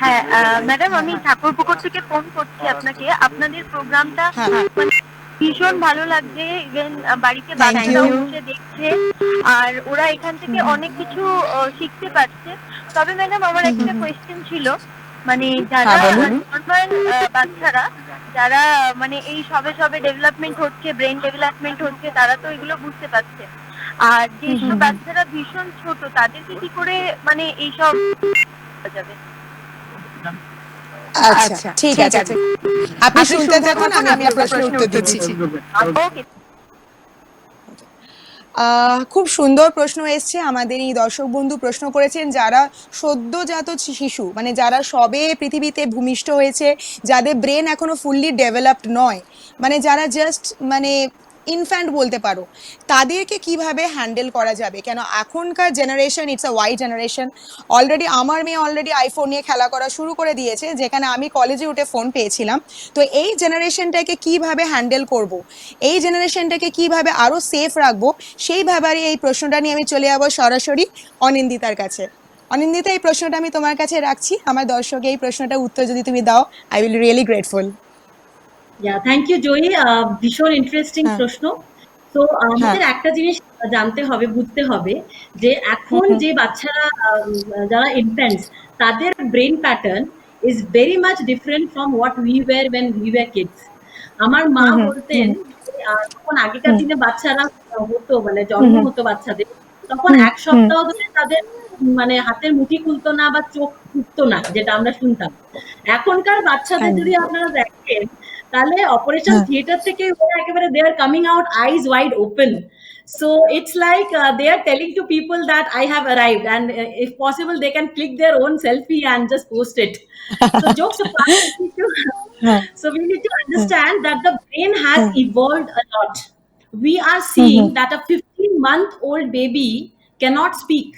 হ্যাঁ ম্যাডাম, আমি ঠাকুরপুকুর থেকে ফোন করছি আপনাকে। আপনাদের প্রোগ্রামটা হ্যাঁ। মানে ভীষণ ভালো লাগছে। ইভেন বাড়িতে Thank বাচ্চারাও you. বসে দেখছে, আর ওরা এখান থেকে অনেক কিছু শিখতে পারছে। তবে ম্যাডাম, আমার একটা কোয়েশ্চেন ছিল, মানে যারা হ্যাঁ, বলুন। নর্মাল বাচ্চারা, যারা মানে এই সবে সবে ডেভেলপমেন্ট হচ্ছে, ব্রেন ডেভেলপমেন্ট হচ্ছে, তারা তো এগুলো বুঝতে পারছে। আর যেসব বাচ্চারা ভীষণ ছোট, তাদেরকে কি করে মানে এইসব যাবে? আচ্ছা, ঠিক আছে। আপনি শুনতে থাকুন, আমি আপনার প্রশ্নের উত্তর দিচ্ছি। ওকে। খুব সুন্দর প্রশ্ন এসছে। আমাদের এই দর্শক বন্ধু প্রশ্ন করেছেন, যারা সদ্যজাত শিশু, মানে যারা সবে পৃথিবীতে ভূমিষ্ঠ হয়েছে, যাদের ব্রেন এখনো ফুললি ডেভেলপড নয়, মানে যারা জাস্ট মানে ইনফ্যান্ট বলতে পারো, তাদেরকে কিভাবে হ্যান্ডেল করা যাবে। কেন এখনকার generation it's a wide generation. Already আমার মেয়ে অলরেডি আইফোন নিয়ে খেলা করা শুরু করে দিয়েছে, যেখানে আমি কলেজে উঠে ফোন পেয়েছিলাম। তো এই জেনারেশনটাকে কিভাবে হ্যান্ডেল করব, এই জেনারেশনটাকে কিভাবে আরো সেফ রাখবো, সেই ব্যাপারে এই প্রশ্নটা নিয়ে আমি চলে যাবো সরাসরি অনিন্দিতার কাছে। অনিন্দিতা, এই প্রশ্নটা আমি তোমার কাছে রাখছি। আমার দর্শক এই প্রশ্নটা উত্তর যদি তুমি দাও, I will really grateful. Thank you Joyee, ভীষণ ইন্টারেস্টিং হ্যাঁ। প্রশ্ন। তো আমাদের একটা জিনিস জানতে হবে, বুঝতে হবে যে এখন যে বাচ্চারা যারা ইনফ্যান্টস, তাদের brain pattern is very much different from what we were when we were kids. আমার মা বলতেন তখন আগেকার দিনে বাচ্চারা হতো, মানে জন্ম হতো বাচ্চাদের, তখন এক সপ্তাহ ধরে তাদের মানে হাতের মুঠি খুলতো না বা চোখ খুলতো না, যেটা আমরা শুনতাম। এখনকার বাচ্চাদের যদি আপনারা দেখেন, তাহলে অপারেশন থিয়েটার থেকে ওরা একেবারে they are coming out eyes wide open. So it's like they are telling to people that I have arrived, and if possible they can click their own selfie and just post it. So jokes apart, we need to understand that the brain has evolved a lot. We are seeing that a 15-month-old baby cannot speak,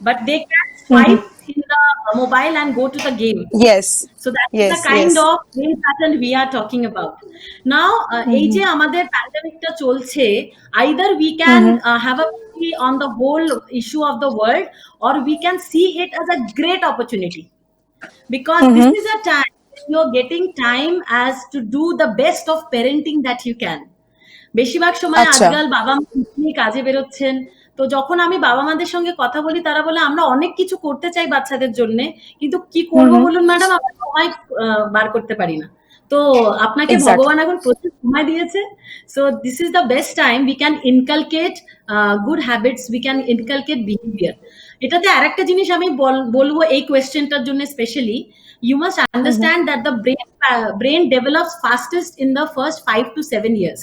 but they can swipe in the mobile and go to the game. Yes. So that is Yes, the kind yes. of brain pattern we are talking about. Now, এই যে আমাদের প্যান্ডেমিকটা চলছে, either we can have a pity on the whole issue of the world, or we can see it as a great opportunity, because this is a time you're getting time as to do the best of parenting that you can. বেশিরভাগ সময় আচ্ছা। আজকাল বাবা মা নিয়ে কাজে বেরোচ্ছেন, তো যখন আমি বাবা মাদের সঙ্গে কথা বলি, তারা বলে আমরা অনেক কিছু করতে চাই বাচ্চাদের জন্য, কিন্তু কি করব বলুন ম্যাডাম, আমরা সময় বার করতে পারি না। তো আপনাকে Exactly. ভগবান এখন প্রচুর সময় দিয়েছে। So this is the best time we can inculcate good habits, we can inculcate behaviour. এটাতে আরেকটা জিনিস আমি বলবো এই কোয়েশ্চেনটার জন্য specially, you must understand that the brain develops fastest in the first 5 to 7 years.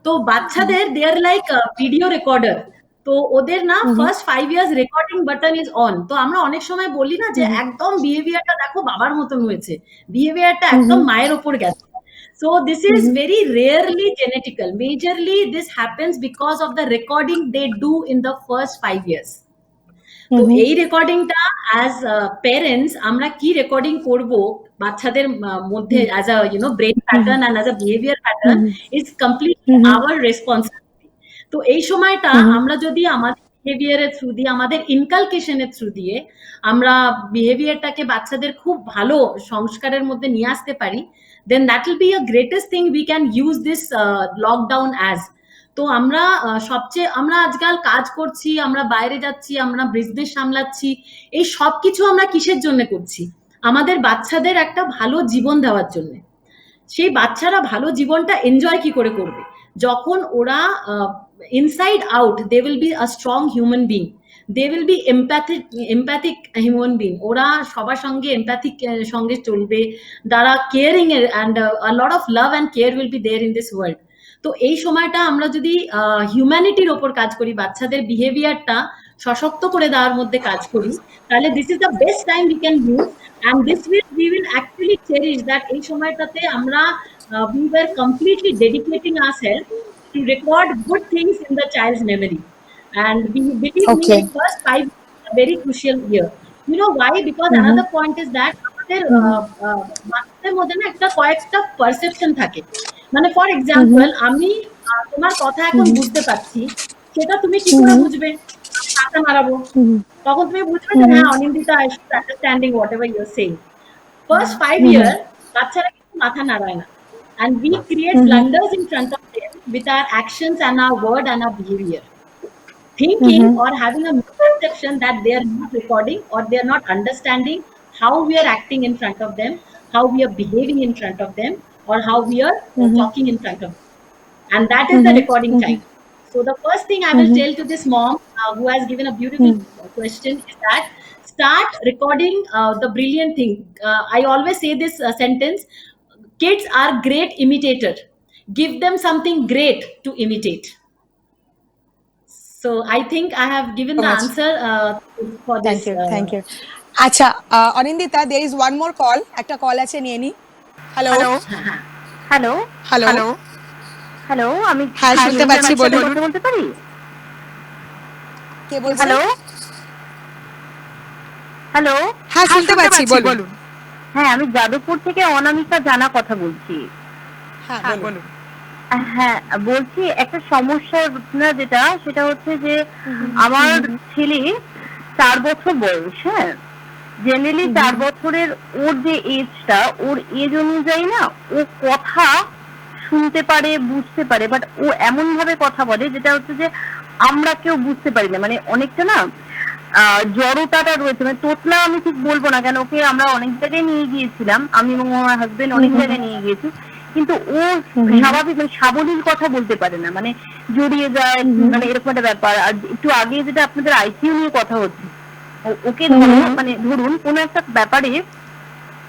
তো বাচ্চাদের দে আর লাইক ভিডিও রেকর্ডার। তো ওদের না first 5 years recording button is on. তো আমরা অনেক সময় বলি না যে একদম বিহেভিয়ারটা দেখো বাবার মতন হয়েছে, বিহেভিয়ারটা একদম মায়ের ওপর গেছে। So this is very rarely genetical. Majorly this happens because of the recording they do in the first 5 years. তো এই রেকর্ডিংটা অ্যাজ প্যারেন্টস আমরা কি রেকর্ডিং করব বাচ্চাদের মধ্যে as a brain pattern and as a behaviour pattern is completely our responsibility. তো এই সময়টা আমরা যদি আমাদের বিহেভিয়ারের থ্রু দিয়ে, আমাদের ইনকালকেশনের থ্রু দিয়ে আমরা বিহেভিয়ারটাকে বাচ্চাদের খুব ভালো সংস্কারের মধ্যে নিয়ে আসতে পারি, then that will be a greatest thing we can use this lockdown as. তো আমরা আমরা আজকাল কাজ করছি, আমরা বাইরে যাচ্ছি, আমরা বিজনেস সামলাচ্ছি, এই সব কিছু আমরা কিসের জন্য করছি? আমাদের বাচ্চাদের একটা ভালো জীবন দেওয়ার জন্য। সেই বাচ্চারা ভালো জীবনটা এনজয় কি করে করবে? যখন ওরা inside out they will be a strong human being, they will be empathic human being. ওরা সবার সঙ্গে এমপ্যাথিক সঙ্গে চলবে, তারা কেয়ারিং এর and a lot of love and care will be there in this world. তো এই সময়টা আমরা যদি হিউম্যানিটির ওপর কাজ করি, বাচ্চাদের বিহেভিয়ারটা সশক্ত করে দেওয়ার মধ্যে কাজ করি, তাহলে this is the best time we can use, and we will actually cherish that. এই সময়টাতে আমরা we were completely dedicating ourselves to record good things in the child's memory, and we believe me, the first 5 years are very crucial year. You know why? Because another point is that আমাদের বাচ্চাদের মধ্যে না একটা কয়েকটা perception থাকে। মানে for example, আমি তোমার কথা এখন বুঝতে পারছি, সেটা তুমি কি করে বুঝবে? মাথা মারাবো, তখন তুমি বুঝবে যে হ্যাঁ Anindita I should understanding whatever you are saying. First 5 year বাচ্চারা কিন্তু মাথা নাড়ায় না, and we create blunders in front of them with our actions and our word and our behavior, thinking or having a misconception that they are not recording or they are not understanding how we are acting in front of them, how we are behaving in front of them, or how we are talking in front of them, and that is the recording time. So the first thing I will tell to this mom who has given a beautiful question is that start recording the brilliant thing. I always say this sentence: kids are great imitator. Give them something great to imitate. So I think I have given the answer for this. Thank you. আচ্ছা Anindita, there is one more call. একটা call আছে, নিয়ে নি। Hello hello hello hello, আমি হ্যাঁ, শুনতে পাচ্ছি, বলুন। কথা বলতে পারি? কে বলছেন? হ্যালো হ্যালো, হ্যাঁ, শুনতে পাচ্ছি, বলুন। হ্যাঁ, আমি যাদবপুর থেকে অনামিকা জানা কথা বলছি। হ্যাঁ, বলুন। হ্যাঁ, বলছি একটা সমস্যা যেটা, সেটা হচ্ছে যে আমার ছেলে 4 বছর বয়স। হ্যাঁ, জেনারেলি 4 বছরের ওর যে এজটা, ওর এজ অনুযায়ী না ও কথা শুনতে পারে, বুঝতে পারে, বাট ও এমন ভাবে কথা বলে যেটা হচ্ছে যে আমরা কেউ বুঝতে পারি না। মানে অনেকটা না জড়তাটা রয়েছে, মানে তোতলা আমি ঠিক বলবো না, কেন ওকে আমরা অনেক জায়গায় নিয়ে গিয়েছিলাম, আমি এবং আমার হাজবেন্ড অনেক জায়গায় নিয়ে গিয়েছি, কিন্তু ও স্বাভাবিক মানে সাবলীল কথা বলতে পারে না, মানে জড়িয়ে যায়, মানে এরকম একটা ব্যাপার। আর একটু আগে যেটা আপনাদের আইসিইউ নিয়ে কথা হচ্ছে, ওকে মানে ধরুন কোনো একটা ব্যাপারে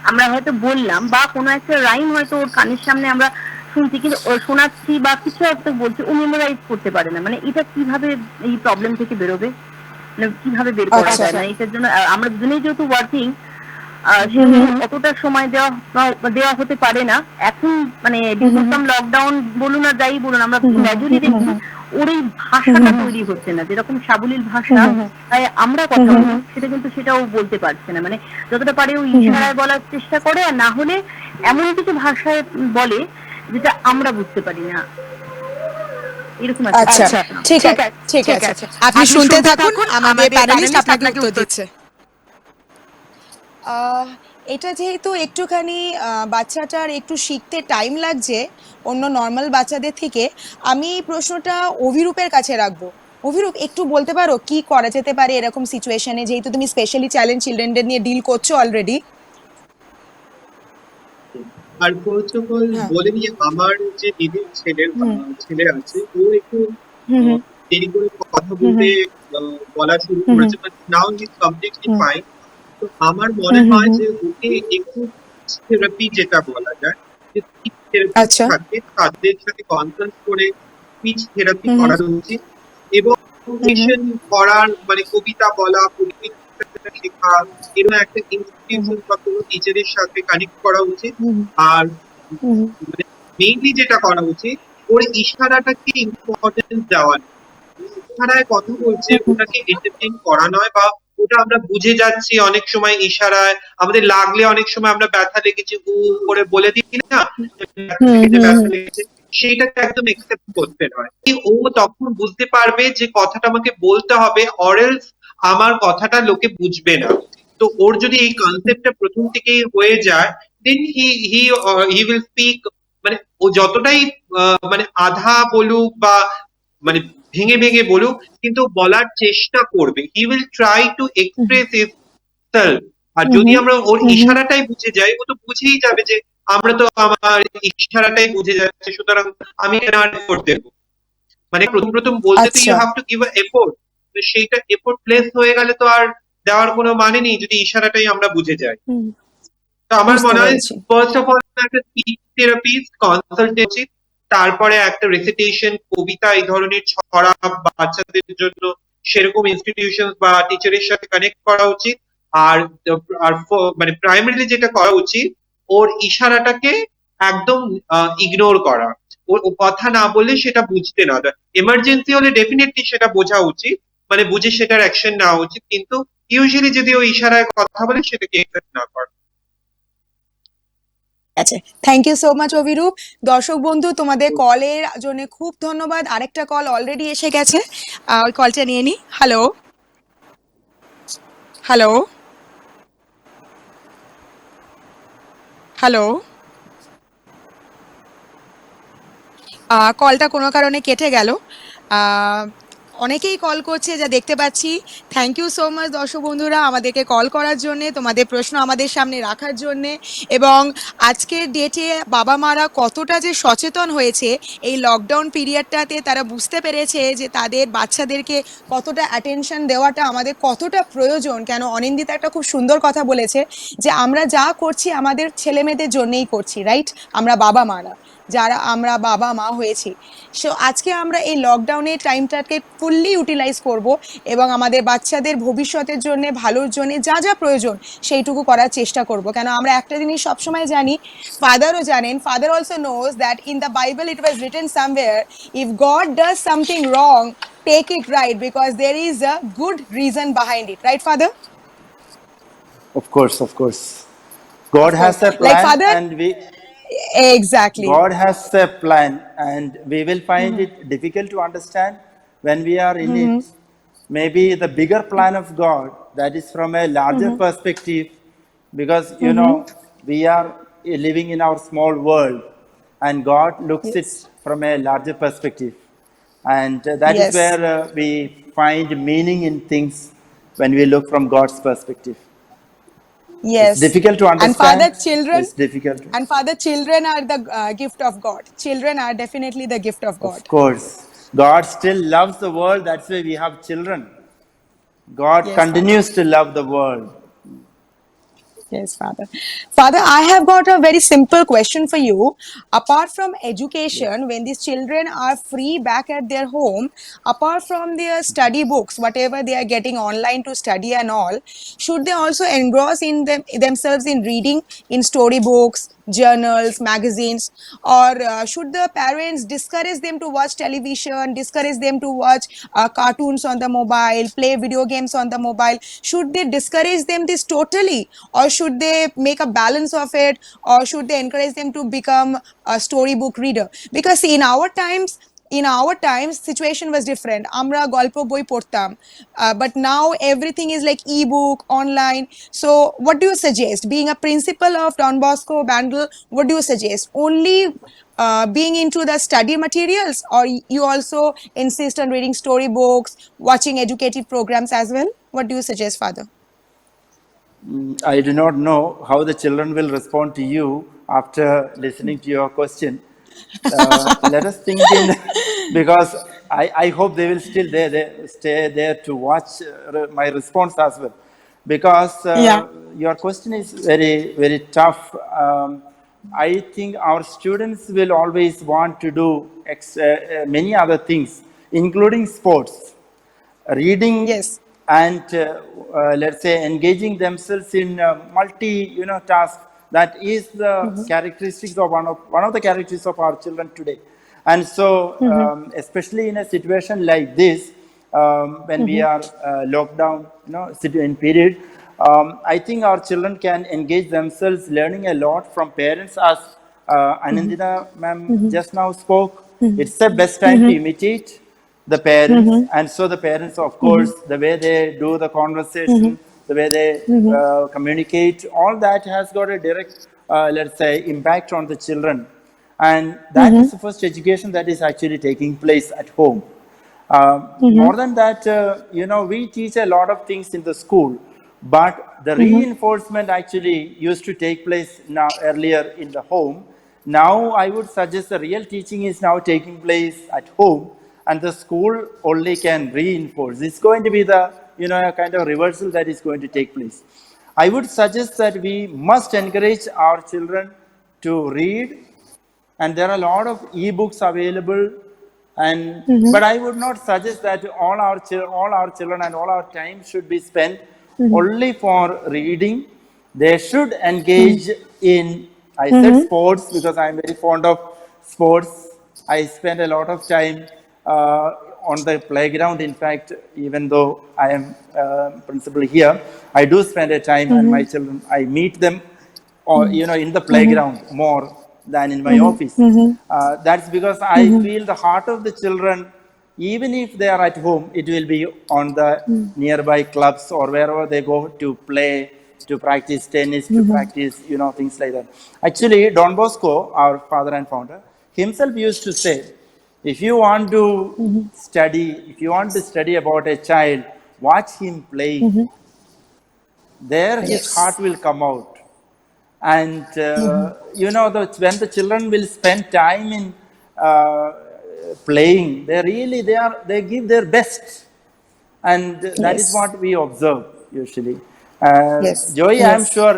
আমরা হয়তো বললাম, বা কোনো একটা রাইম হয়তো ওর কানের সামনে আমরা শুনছি, কিন্তু শোনাচ্ছি বা কিছু একটা বলছি, ও মেমোরাইজ করতে পারে না। মানে এটা কিভাবে এই প্রবলেম থেকে বেরোবে, মানে কিভাবে বের করা যায় না? এটার জন্য আমরা দুজনেই যেহেতু ওয়ার্কিং, অতটা সময় দেওয়া হতে পারে না এখন। মানে লকডাউন বলুন আর যাই বলুন, আমরা গ্র্যাজুয়ালি দেখছি ওর এই ভাষাটা তৈরি হচ্ছে না, যেরকম সাবলীল ভাষা তাই আমরা কথা বলি, সেটা কিন্তু সেটাও বলতে পারছে না। মানে যতটা পারে ও ইশারায় বলার চেষ্টা করে, আর না হলে এমন কিছু ভাষায় বলে যেটা আমরা বুঝতে পারি না, এরকম। আচ্ছা, ঠিক আছে, ঠিক আছে, আপনি শুনতে থাকুন, আমাদের প্যানেলিস্ট আপনাকে উত্তর দিচ্ছে। এটা যেহেতু একটুখানি বাচ্চাটার একটু শিখতে টাইম লাগছে অন্য নর্মাল বাচ্চাদের থেকে, আমি প্রশ্নটা অভিরূপের কাছে রাখবো। অভিরূপ, একটু বলতে পারো কি করা যেতে পারে এরকম সিচুয়েশনে, যেহেতু তুমি স্পেশালি চ্যালেঞ্জ চিলড্রেনদের নিয়ে ডিল করছো অলরেডি? আর ফার্স্ট অফ অল হ্যাঁ বলে নিয়ে আমার যে দিদির হুম ছেলে আছে ও একটু হুম দেরি করে কথা হুম বলতে হুম বলা শুরু হুম করেছে, but now he is completely hmm fine. তো আমার মনে হুম হুম হয় হুম যে ওকে একটু থেরাপি যেটা বলা যায়, যে স্পিচ থেরাপিস্ট আচ্ছা থাকে তাদের সাথে কনসাল্ট করে স্পিচ থেরাপি হুম হুম করানো উচিত। এবং হুম হুম করার মানে কবিতা বলা, কবিতা শেখা, এরকম একটা হুম ইনস্টিটিউশন বা কোনো টিচারের সাথে কানেক্ট করা উচিত। হুম আর হুম মানে মেইনলি যেটা করা উচিত, ওর ইশারাটাকে ইম্পর্টেন্স দেওয়া, ইশারায় কথা বলছে ওটাকে এন্টারটেইন করা নয়, বা ওটা আমরা বুঝে যাচ্ছি অনেক সময় ইশারায়, আমাদের লাগলে অনেক সময় আমরা ব্যথা লেগেছে উ করে বলে দিই না, ব্যথা হুম লেগেছে হুম ব্যথা লেগেছে, সেইটাকে একদম একসেপ্ট করতে নয়। ও তখন বুঝতে পারবে যে কথাটা আমাকে বলতে হবে, অরেলস আমার কথাটা লোকে বুঝবে না। তো ওর যদি এই কনসেপ্টটা প্রথম থেকেই হয়ে যায়, দেন হি উইল স্পিক, মানে ও যতটাই মানে আধা বলুক বা মানে ভেঙে ভেঙে বলুক, কিন্তু বলার চেষ্টা করবে, he will try to express himself. আর হুম যদি হুম আমরা ওর হুম হুম ইশারাটাই বুঝে যাই, ও তো বুঝেই যাবে যে আমরা তো আমার ইশারাটাই বুঝে যাচ্ছে, সুতরাং আমি কেন আর এফোর্ট দেবো। মানে প্রথম প্রথম বলতে তো ইউ আচ্ছা have to give a effort, সেইটা এফোর্ট প্লেস হয়ে গেলে তো আর দেওয়ার কোনো মানে নেই যদি ইশারাটাই আমরা বুঝে যাই। হুম তো আমার বুঝতে মনে হয় পেরেছি ফার্স্ট অফ অল একটা স্পিচ থেরাপিস্ট কনসাল্ট উচিত, তারপরে একটা রেসিটেশন, কবিতা, এই ধরনের ছড়া বাচ্চাদের জন্য সেরকম ইনস্টিটিউশন বা টিচারের সাথে কানেক্ট করা উচিত। আর আর মানে প্রাইমারিলি যেটা করা উচিত, ওর ইশারাটাকে একদম ইগনোর করা, ওর ও কথা না বললে সেটা বুঝতে না দেয়। এমার্জেন্সি হলে ডেফিনেটলি সেটা বোঝা উচিত, মানে বুঝে সেটার অ্যাকশন নেওয়া উচিত, কিন্তু ইউজুয়ালি যদি ও ইশারায় কথা বলে সেটাকে একসেপ্ট না করা। আচ্ছা thank you so much Abhirup. দর্শক বন্ধু তোমাদের কলের জন্য খুব ধন্যবাদ। আরেকটা কল অলরেডি এসে গেছে, ওই কলটা নিয়ে নি। হ্যালো হ্যালো হ্যালো, কলটা কোনো কারণে কেটে গেল। আহ, অনেকেই কল করছে যা দেখতে পাচ্ছি। থ্যাংক ইউ সো মাচ দর্শক বন্ধুরা আমাদেরকে কল করার জন্যে, তোমাদের প্রশ্ন আমাদের সামনে রাখার জন্যে। এবং আজকের ডেটে বাবা মারা কতটা যে সচেতন হয়েছে এই লকডাউন পিরিয়ডটাতে, তারা বুঝতে পেরেছে যে তাদের বাচ্চাদেরকে কতটা অ্যাটেনশন দেওয়াটা আমাদের কতটা প্রয়োজন। কেন অনিন্দিতা একটা খুব সুন্দর কথা বলেছে যে আমরা যা করছি আমাদের ছেলে মেয়েদের জন্যেই করছি, রাইট? আমরা বাবা মারা যারা আমরা বাবা মা হয়েছি, সো আজকে আমরা এই লকডাউনের টাইমটাকে ফুললি ইউটিলাইজ করব এবং আমাদের বাচ্চাদের ভবিষ্যতের জন্য ভালোর জন্য যা যা প্রয়োজন সেইটুকু করার চেষ্টা করব। কেন আমরা একটা জিনিস সবসময় জানি, ফাদারও জানেন, father also knows that in the Bible it was written somewhere, if god does something wrong, take it right because there is a good reason behind it, right father? Of course, of course. God Of course, has a like plan, father, and we exactly. God has a plan, and we will find it difficult to understand when we are in it. Maybe the bigger plan of God, that is from a larger perspective, because we are living in our small world, and God looks it Yes, from a larger perspective, and that is yes, where we find meaning in things when we look from God's perspective. It's yes. difficult to And father, understand. children, It's difficult. and father, children are the gift of God. Children are definitely the gift of God. Of course, God still loves the world. That's why we have children. God Yes, father. continues to love the world. Yes, Father. Father, I have got a very simple question for you. Apart from education, when these children are free back at their home, apart from their study books, whatever they are getting online to study and all, should they also engross in themselves in reading, in storybooks, journals, magazines, or should the parents discourage them to watch television, discourage them to watch cartoons on the mobile, play video games on the mobile? Should they discourage them this totally, or should they make a balance of it, or should they encourage them to become a storybook reader? Because see, in our times situation was different, আমরা গল্প বই পড়তাম, but now everything is like ebook online. So what do you suggest, being a principal of Don Bosco Bandel, what do you suggest, only being into the study materials, or you also insist on reading storybooks, watching educative programs as well? What do you suggest, father? I do not know how the children will respond to you after listening to your question. Let us think in because I hope they will still stay there to watch my response as well, because Yeah. your question is very tough. I think our students will always want to do many other things, including sports, reading, Yes. and let's say engaging themselves in multi tasks. That is the characteristics of one of the characteristics of our children today. And so especially in a situation like this, when we are locked down, in period, I think our children can engage themselves learning a lot from parents, as Anindita ma'am just now spoke. It's the best time to imitate the parents. And so the parents, of course, the way they do the conversation, the way they communicate, all that has got a direct, let's say, impact on the children. And that is the first education that is actually taking place at home. More than that, we teach a lot of things in the school, but the reinforcement actually used to take place now earlier in the home. Now, I would suggest the real teaching is now taking place at home, and the school only can reinforce. It's going to be the a kind of reversal that is going to take place. I would suggest that we must encourage our children to read, and there are a lot of e-books available. And but I would not suggest that all our children and all our time should be spent only for reading. They should engage in, I said sports because I'm very fond of sports. I spend a lot of time on the playground. In fact, even though I am principal here, I do spend a time, and my children, I meet them or in the playground more than in my office. That's because I feel the heart of the children, even if they are at home, it will be on the nearby clubs or wherever they go to play, to practice tennis, to practice things like that. Actually, Don Bosco, our father and founder, himself used to say, if you want to study about a child, watch him playing. There his heart Yes. will come out. And when the children will spend time in playing, they give their best, and that is Yes. what we observe usually. Yes. Joey, I'm Yes. sure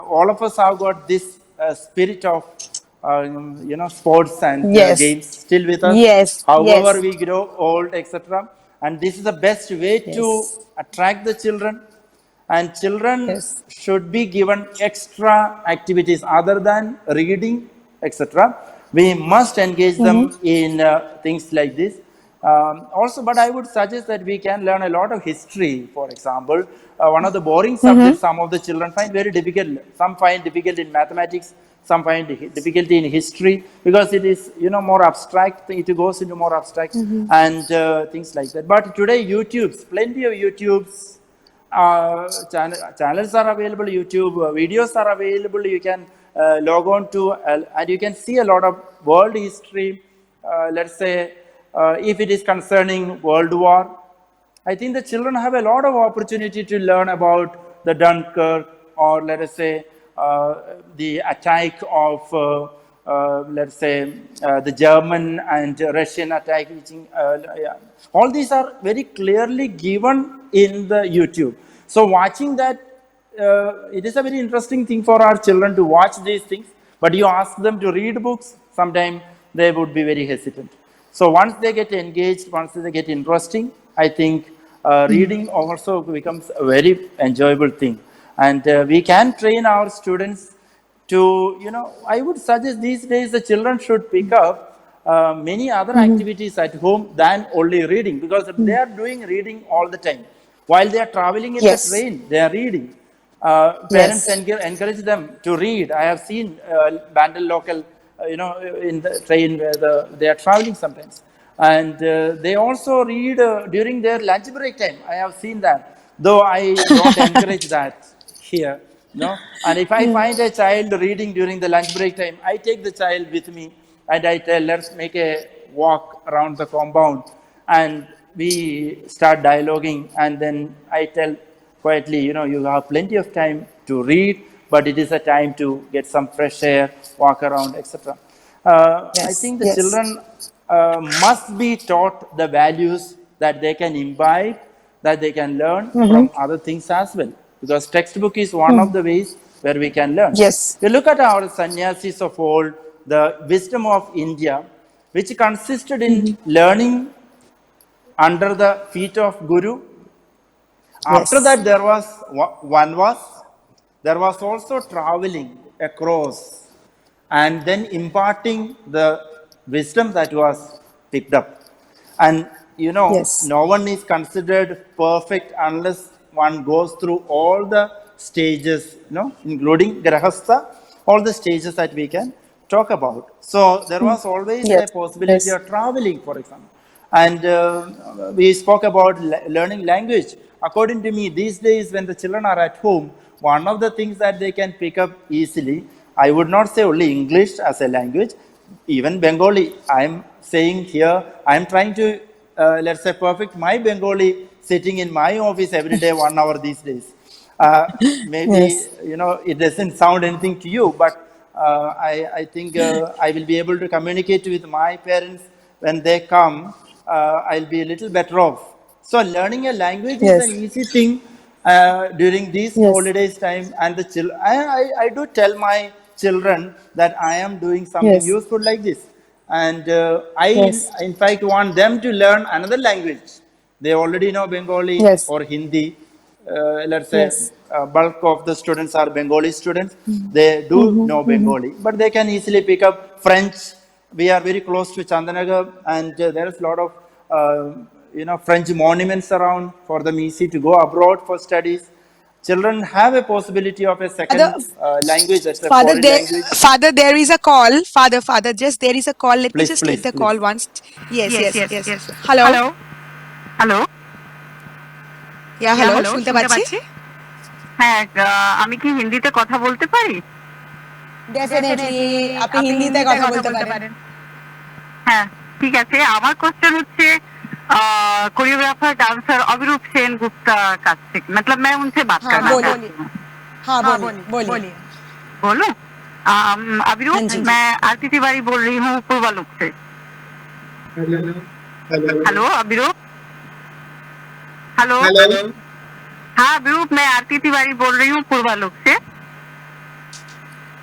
all of us have got this spirit of sports and Yes. games still with us, Yes. however Yes. we grow old, etc. And this is the best way to Yes. attract the children. And children Yes. should be given extra activities other than reading, etc. We must engage them in things like this. Also, but I would suggest that we can learn a lot of history. For example, one of the boring subjects some of the children find very difficult. Some find difficult in mathematics, some find difficulty in history, because it is more abstract. It goes into more abstract and things like that. But today, plenty of YouTubes, channels are available, YouTube videos are available. You can log on to, and you can see a lot of world history. Let's say, if it is concerning World War, I think the children have a lot of opportunity to learn about the Dunkirk, or let us say the attack of let's say the German and Russian attack. Yeah. All these are very clearly given in the YouTube. So watching that, it is a very interesting thing for our children to watch these things. But you ask them to read books, sometimes they would be very hesitant. So once they get engaged, once they get interesting, I think reading also becomes a very enjoyable thing. And we can train our students to, I would suggest these days the children should pick up many other activities at home than only reading, because they are doing reading all the time. While they are traveling in the Yes. train, they are reading. Parents Yes. encourage them to read. I have seen Bandel local, in the train where they are traveling sometimes. And they also read during their lunch break time. I have seen that, though I don't encourage that here. And if I find a child reading during the lunch break time, I take the child with me and I tell, let's make a walk around the compound, and we start dialoguing. And then I tell, quietly, you have plenty of time to read, but it is a time to get some fresh air, walk around, etc. I Yes, think the yes. children must be taught the values that they can imbibe, that they can learn from other things as well, because textbook is one of the ways where we can learn. Yes. You look at our sannyasis of old, the wisdom of India, which consisted in learning under the feet of Guru. After Yes. that, there was one was there was also traveling across and then imparting the wisdom that was picked up. And Yes. no one is considered perfect unless one goes through all the stages, including grahastha, all the stages that we can talk about. So there was always Yes. a possibility Yes. of traveling, for example. And we spoke about learning language. According to me, these days when the children are at home, one of the things that they can pick up easily, I would not say only English as a language, even Bengali. I'm saying here, I'm trying to, let's say, perfect my Bengali sitting in my office every day, 1 hour these days. Maybe, Yes. it doesn't sound anything to you, but I think I will be able to communicate with my parents when they come. I'll be a little better off. So learning a language is Yes. an easy thing during these Yes. holidays time, and I do tell my children that I am doing something Yes. useful like this, and I Yes. in fact want them to learn another language. They already know Bengali Yes. or Hindi. Let's say Yes. bulk of the students are Bengali students. They do know Bengali, but they can easily pick up French. We are very close to Chandanagar, and there is a lot of French monuments around for them easy to go abroad for studies. Children have a possibility of a second Father, language, that's a Father, foreign there, language. Father, there is a call. Father, just there is a call. Let me Please, just take please, the please. call once. Yes, Yes, yes, yes, yes. yes. Hello. Hello hello Yeah, hello. শুনতে পাচ্ছি? হ্যাঁ আমি কি হিন্দিতে কথা বলতে পারি? Definitely. আপনি হিন্দিতে কথা বলতে পারেন। হ্যাঁ ঠিক আছে। আমার কোশ্চেন হচ্ছে कोरियोग्राफर डांसर अभिरूप सेन गुप्ता का से मतलब मैं उनसे बात हाँ, करना बोलिए। चाहती हूँ। हाँ, बोलिए। बोलो अभिरूप हाँ जी। मैं आरती तिवारी बोल रही हूँ पूर्वालुक से। हेलो अभिरूप हेलो हेलो हाँ अभिरूप मैं आरती तिवारी बोल रही हूँ पूर्वालुक से।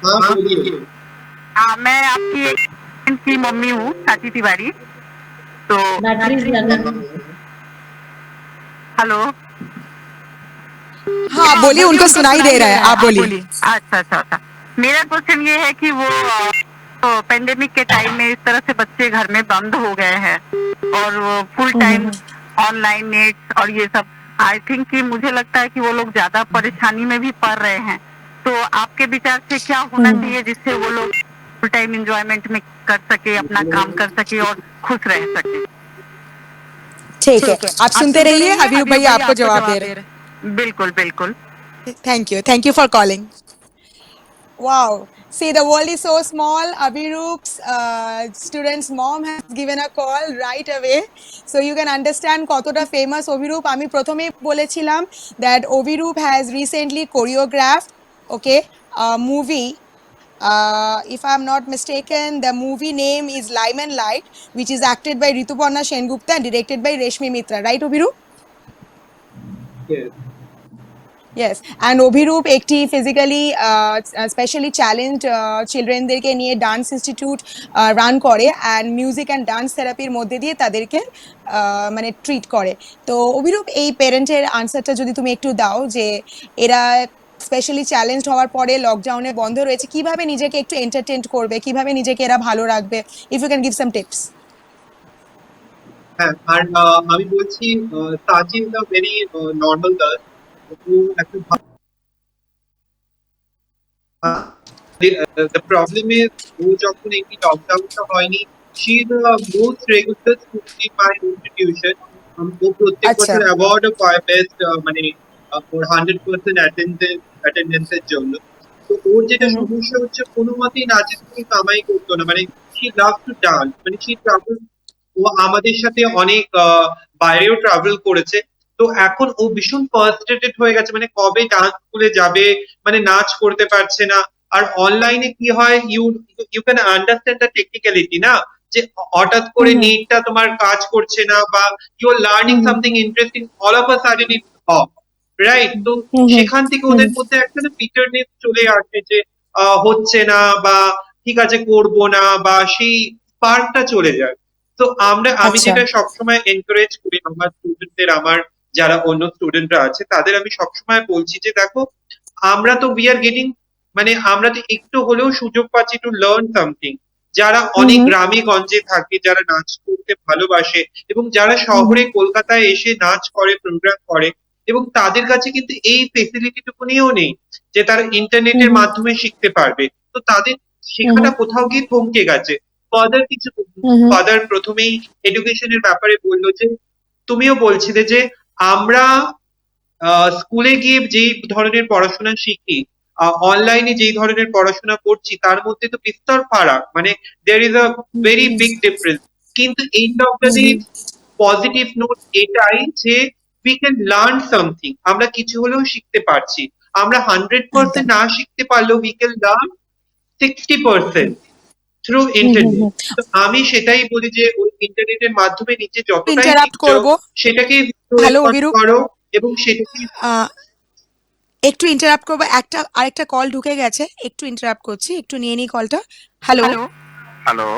हाँ बोलिए। मैं आपकी एक friend की मम्मी हूँ साची तिवारी। तो हेलो हाँ, बोलिए, उनको सुनाई दे रहा है। आप बोलिए। अच्छा अच्छा अच्छा मेरा क्वेश्चन ये है कि वो तो पेंडेमिक के टाइम में इस तरह से बच्चे घर में बंद हो गए हैं और वो फुल टाइम ऑनलाइन नेट और ये सब आई थिंक कि मुझे लगता है कि वो लोग ज्यादा परेशानी में भी पड़ रहे हैं। तो आपके विचार से क्या होना चाहिए जिससे वो लोग फुल टाइम एंजॉयमेंट में कर सके, अपना काम कर सके और खुश रह सके? ठीक है। आप सुनते रहिए, अभिरूप भैया आपको जवाब दे रहे हैं। बिल्कुल बिल्कुल। Thank you for calling. Wow. See, the world is so small. Abhiroop's student's mom has given a call right away. So you can understand কতটা famous Abhiroop. আমি প্রথমেই বলেছিলাম that Abhiroop has recently choreographed, okay, a movie. If I'm not mistaken, the movie name is Lime and Light, which is acted by Rituparna Sengupta and directed by Reshmi Mitra. Right, Abhiroop? Yes. Yes, and Abhiroop একটি physically specially challenged চিলড্রেনদেরকে নিয়ে dance institute run করে and music and dance থেরাপির মধ্যে দিয়ে তাদেরকে মানে treat করে। তো অভিরূপ এই পেরেন্টের আনসারটা যদি তুমি একটু দাও যে এরা স্পেশালি চ্যালেঞ্জড হওয়ার পরে লকডাউনে বন্ধ রয়েছে, কিভাবে নিজেকে একটু এন্টারটেইন করবে, কিভাবে নিজেকে এরা ভালো রাখবে, if you can give some tips. হ্যাঁ আর আমি বলছি সাচিন the very normal girl who একটা the problem is ও যখন এই লকডাউনটা হয়নি she is the most regular student in my institution ও প্রত্যেক আচ্ছা। বছর অ্যাওয়ার্ড পায় বেস্ট মানে ওর 100% অ্যাটেন্ডেন্স এর জন্য। তো ওর যেটা সমস্যা হচ্ছে কোনো মতেই নাচের থেকে কামাই করতো না, মানে she loves to dance, মানে she travels, ও আমাদের সাথে অনেক বাইরেও ট্রাভেল করেছে তো এখন ও ভীষণ ফার্স্ট্রেটেড হয়ে গেছে, মানে কবে ডান্স স্কুলে যাবে, মানে নাচ করতে পারছে না। আর অনলাইনে কি হয়, you can understand the technicality না, যে হঠাৎ করে নেটটা তোমার কাজ করছে না, বা you are learning something interesting, all of a sudden it off, right? তো সেখান থেকে ওদের মধ্যে একটা বিটারনেস চলে আসে, যে হচ্ছে না, বা ঠিক আছে করবো না, বা সেই স্পার্কটা চলে যায়। তো আমি আচ্ছা। যেটা সবসময় এনকারেজ করি আমার স্টুডেন্টদের, আমার যারা অন্য স্টুডেন্টরা আছে তাদের আমি সবসময় বলছি যে দেখো, আমরা তো উই আর গেটিং, মানে আমরা তো একটু হলেও সুযোগ পাচ্ছি টু লার্ন সামথিং। যারা অনেক গ্রামে গঞ্জে থাকে, যারা নাচ করতে ভালোবাসে, এবং যারা শহরে কলকাতায় এসে নাচ করে, প্রোগ্রাম করে, এবং তাদের কাছে কিন্তু এই ফেসিলিটিটুকুনিও নেই যে তারা ইন্টারনেটের মাধ্যমে শিখতে পারবে। তো তাদের শেখাটা কোথাও গিয়ে থমকে গেছে। ফাদার কিছু ফাদার প্রথমেই এডুকেশনের ব্যাপারে বললো, যে তুমিও বলছিলে যে আমরা স্কুলে গিয়ে যেই ধরনের পড়াশোনা শিখি, অনলাইনে যেই ধরনের পড়াশোনা করছি, তার মধ্যে তো বিস্তর ফারাক, মানে there is a very big difference. কিন্তু end of the day positive note এটাই যে উই ক্যান লার্ন সামথিং, আমরা কিছু হলেও শিখতে পারছি। আমরা 100% না শিখতে পারলেও we can learn 60% through internet. তো আমি সেটাই বলি যে ওই ইন্টারনেটের মাধ্যমে নিজে যতটাই ইন্টারাপ্ট শিখছো, করব। সেটাকে হ্যালো অভিরূপ, করো, এবং সেটাকে একটু ইন্টারাপ্ট করবো, আরেকটা কল ঢুকে গেছে, একটু ইন্টারাপ্ট করছি, একটু নিয়ে নিই কলটা। হ্যালো। হ্যালো,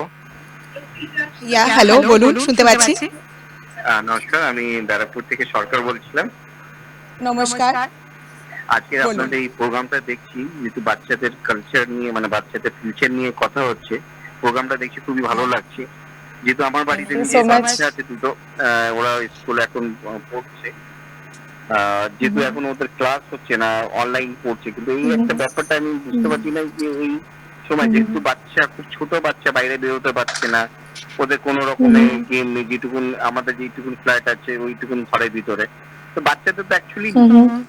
হ্যালো, বলুন, শুনতে পাচ্ছি। নমস্কার। আমি ব্যারাকপুর থেকে সরকার বলছিলাম। নমস্কার। আজকে বলুন। আপনাদের এই প্রোগ্রামটা দেখছি, যেহেতু বাচ্চাদের কালচার নিয়ে, মানে বাচ্চাদের ফিউচার নিয়ে কথা হচ্ছে, প্রোগ্রামটা দেখছি খুবই ভালো লাগছে। যেহেতু আমার বাড়িতে Thank you নিজের so much. বাচ্চা আছে দুটো, ওরা স্কুলে এখন পড়ছে। যেহেতু এখন ওদের ক্লাস হচ্ছে না, অনলাইন পড়ছে, কিন্তু এই একটা ব্যাপারটা আমি বুঝতে পারছি না, যে এই সময় যেহেতু বাচ্চা, খুব ছোট বাচ্চা, বাইরে বেরোতে পারছে না, ওদের কোনো রকমের গেম নেই, যেটুকুন আমাদের যেটুকুন ফ্ল্যাট আছে ওইটুকুন ঘরের ভিতরে, তো বাচ্চাদের তো অ্যাকচুয়ালি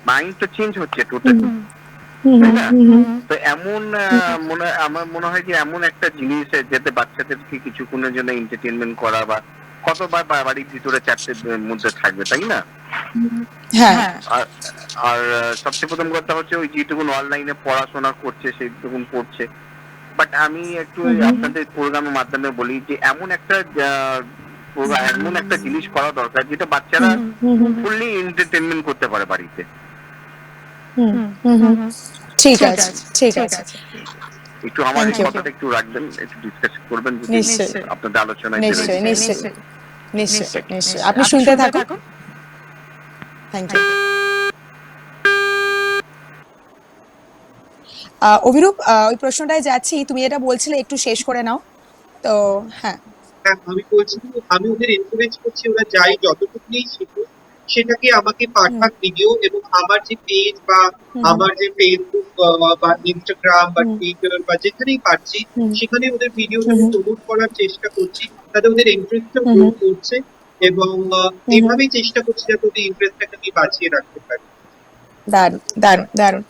মাইন্ড তো চেঞ্জ হচ্ছে টোটালি, তাই না? তো এমন আমার মনে হয় যে এমন একটা জিনিস যাতে বাচ্চাদেরকে কিছুক্ষণের জন্য এন্টারটেনমেন্ট করা, বা কতবার বাড়ির ভিতরে চারটের মধ্যে থাকবে, তাই না? হ্যাঁ, আর আর সবচেয়ে প্রথম কথা হচ্ছে ওই যেটুকুন অনলাইনে পড়াশোনা করছে সেইটুকুন পড়ছে। বাট আমি একটু আপনাদের প্রোগ্রামের মাধ্যমে বলি যে এমন একটা জিনিস করা দরকার যেটা বাচ্চারা ফুললি এন্টারটেনমেন্ট করতে পারে বাড়িতে। ঠিক আছে, ঠিক আছে। একটু আমার Thank you. কথাটা একটু রাখবেন, একটু ডিসকাস করবেন যদি নিশ্চয়ই। আপনাদের আলোচনায় নিশ্চয়ই, বেরোয়। নিশ্চয়ই, নিশ্চয়ই, নিশ্চয়ই। আপনি শুনতে থাকুন। Thank you. অভিরূপ, ওই প্রশ্নটায় যাচ্ছি, তুমি এটা বলছিলে, একটু শেষ করে নাও। তো হ্যাঁ, হ্যাঁ, আমি বলছি যে আমি ওদের এনকারেজ করছি, ওরা যাই যতটুকুনি শিখুক, সেটাকে আমাকে পাঠাক ভিডিও, এবং আমার যে পেজ, বা আমার যে ফেসবুক বা ইনস্টাগ্রাম বা টুইটার বা যেখানেই পাচ্ছি, সেখানে ওদের ভিডিওটাকে প্রমোট করার চেষ্টা করছি, তাতে ওদের ইন্টারেস্টটা গ্রো করছে, এবং এইভাবেই চেষ্টা করছি যাতে ওদের ইন্টারেস্টটাকে আমি বাঁচিয়ে রাখতে পারি। দারুণ, দারুণ, দারুণ।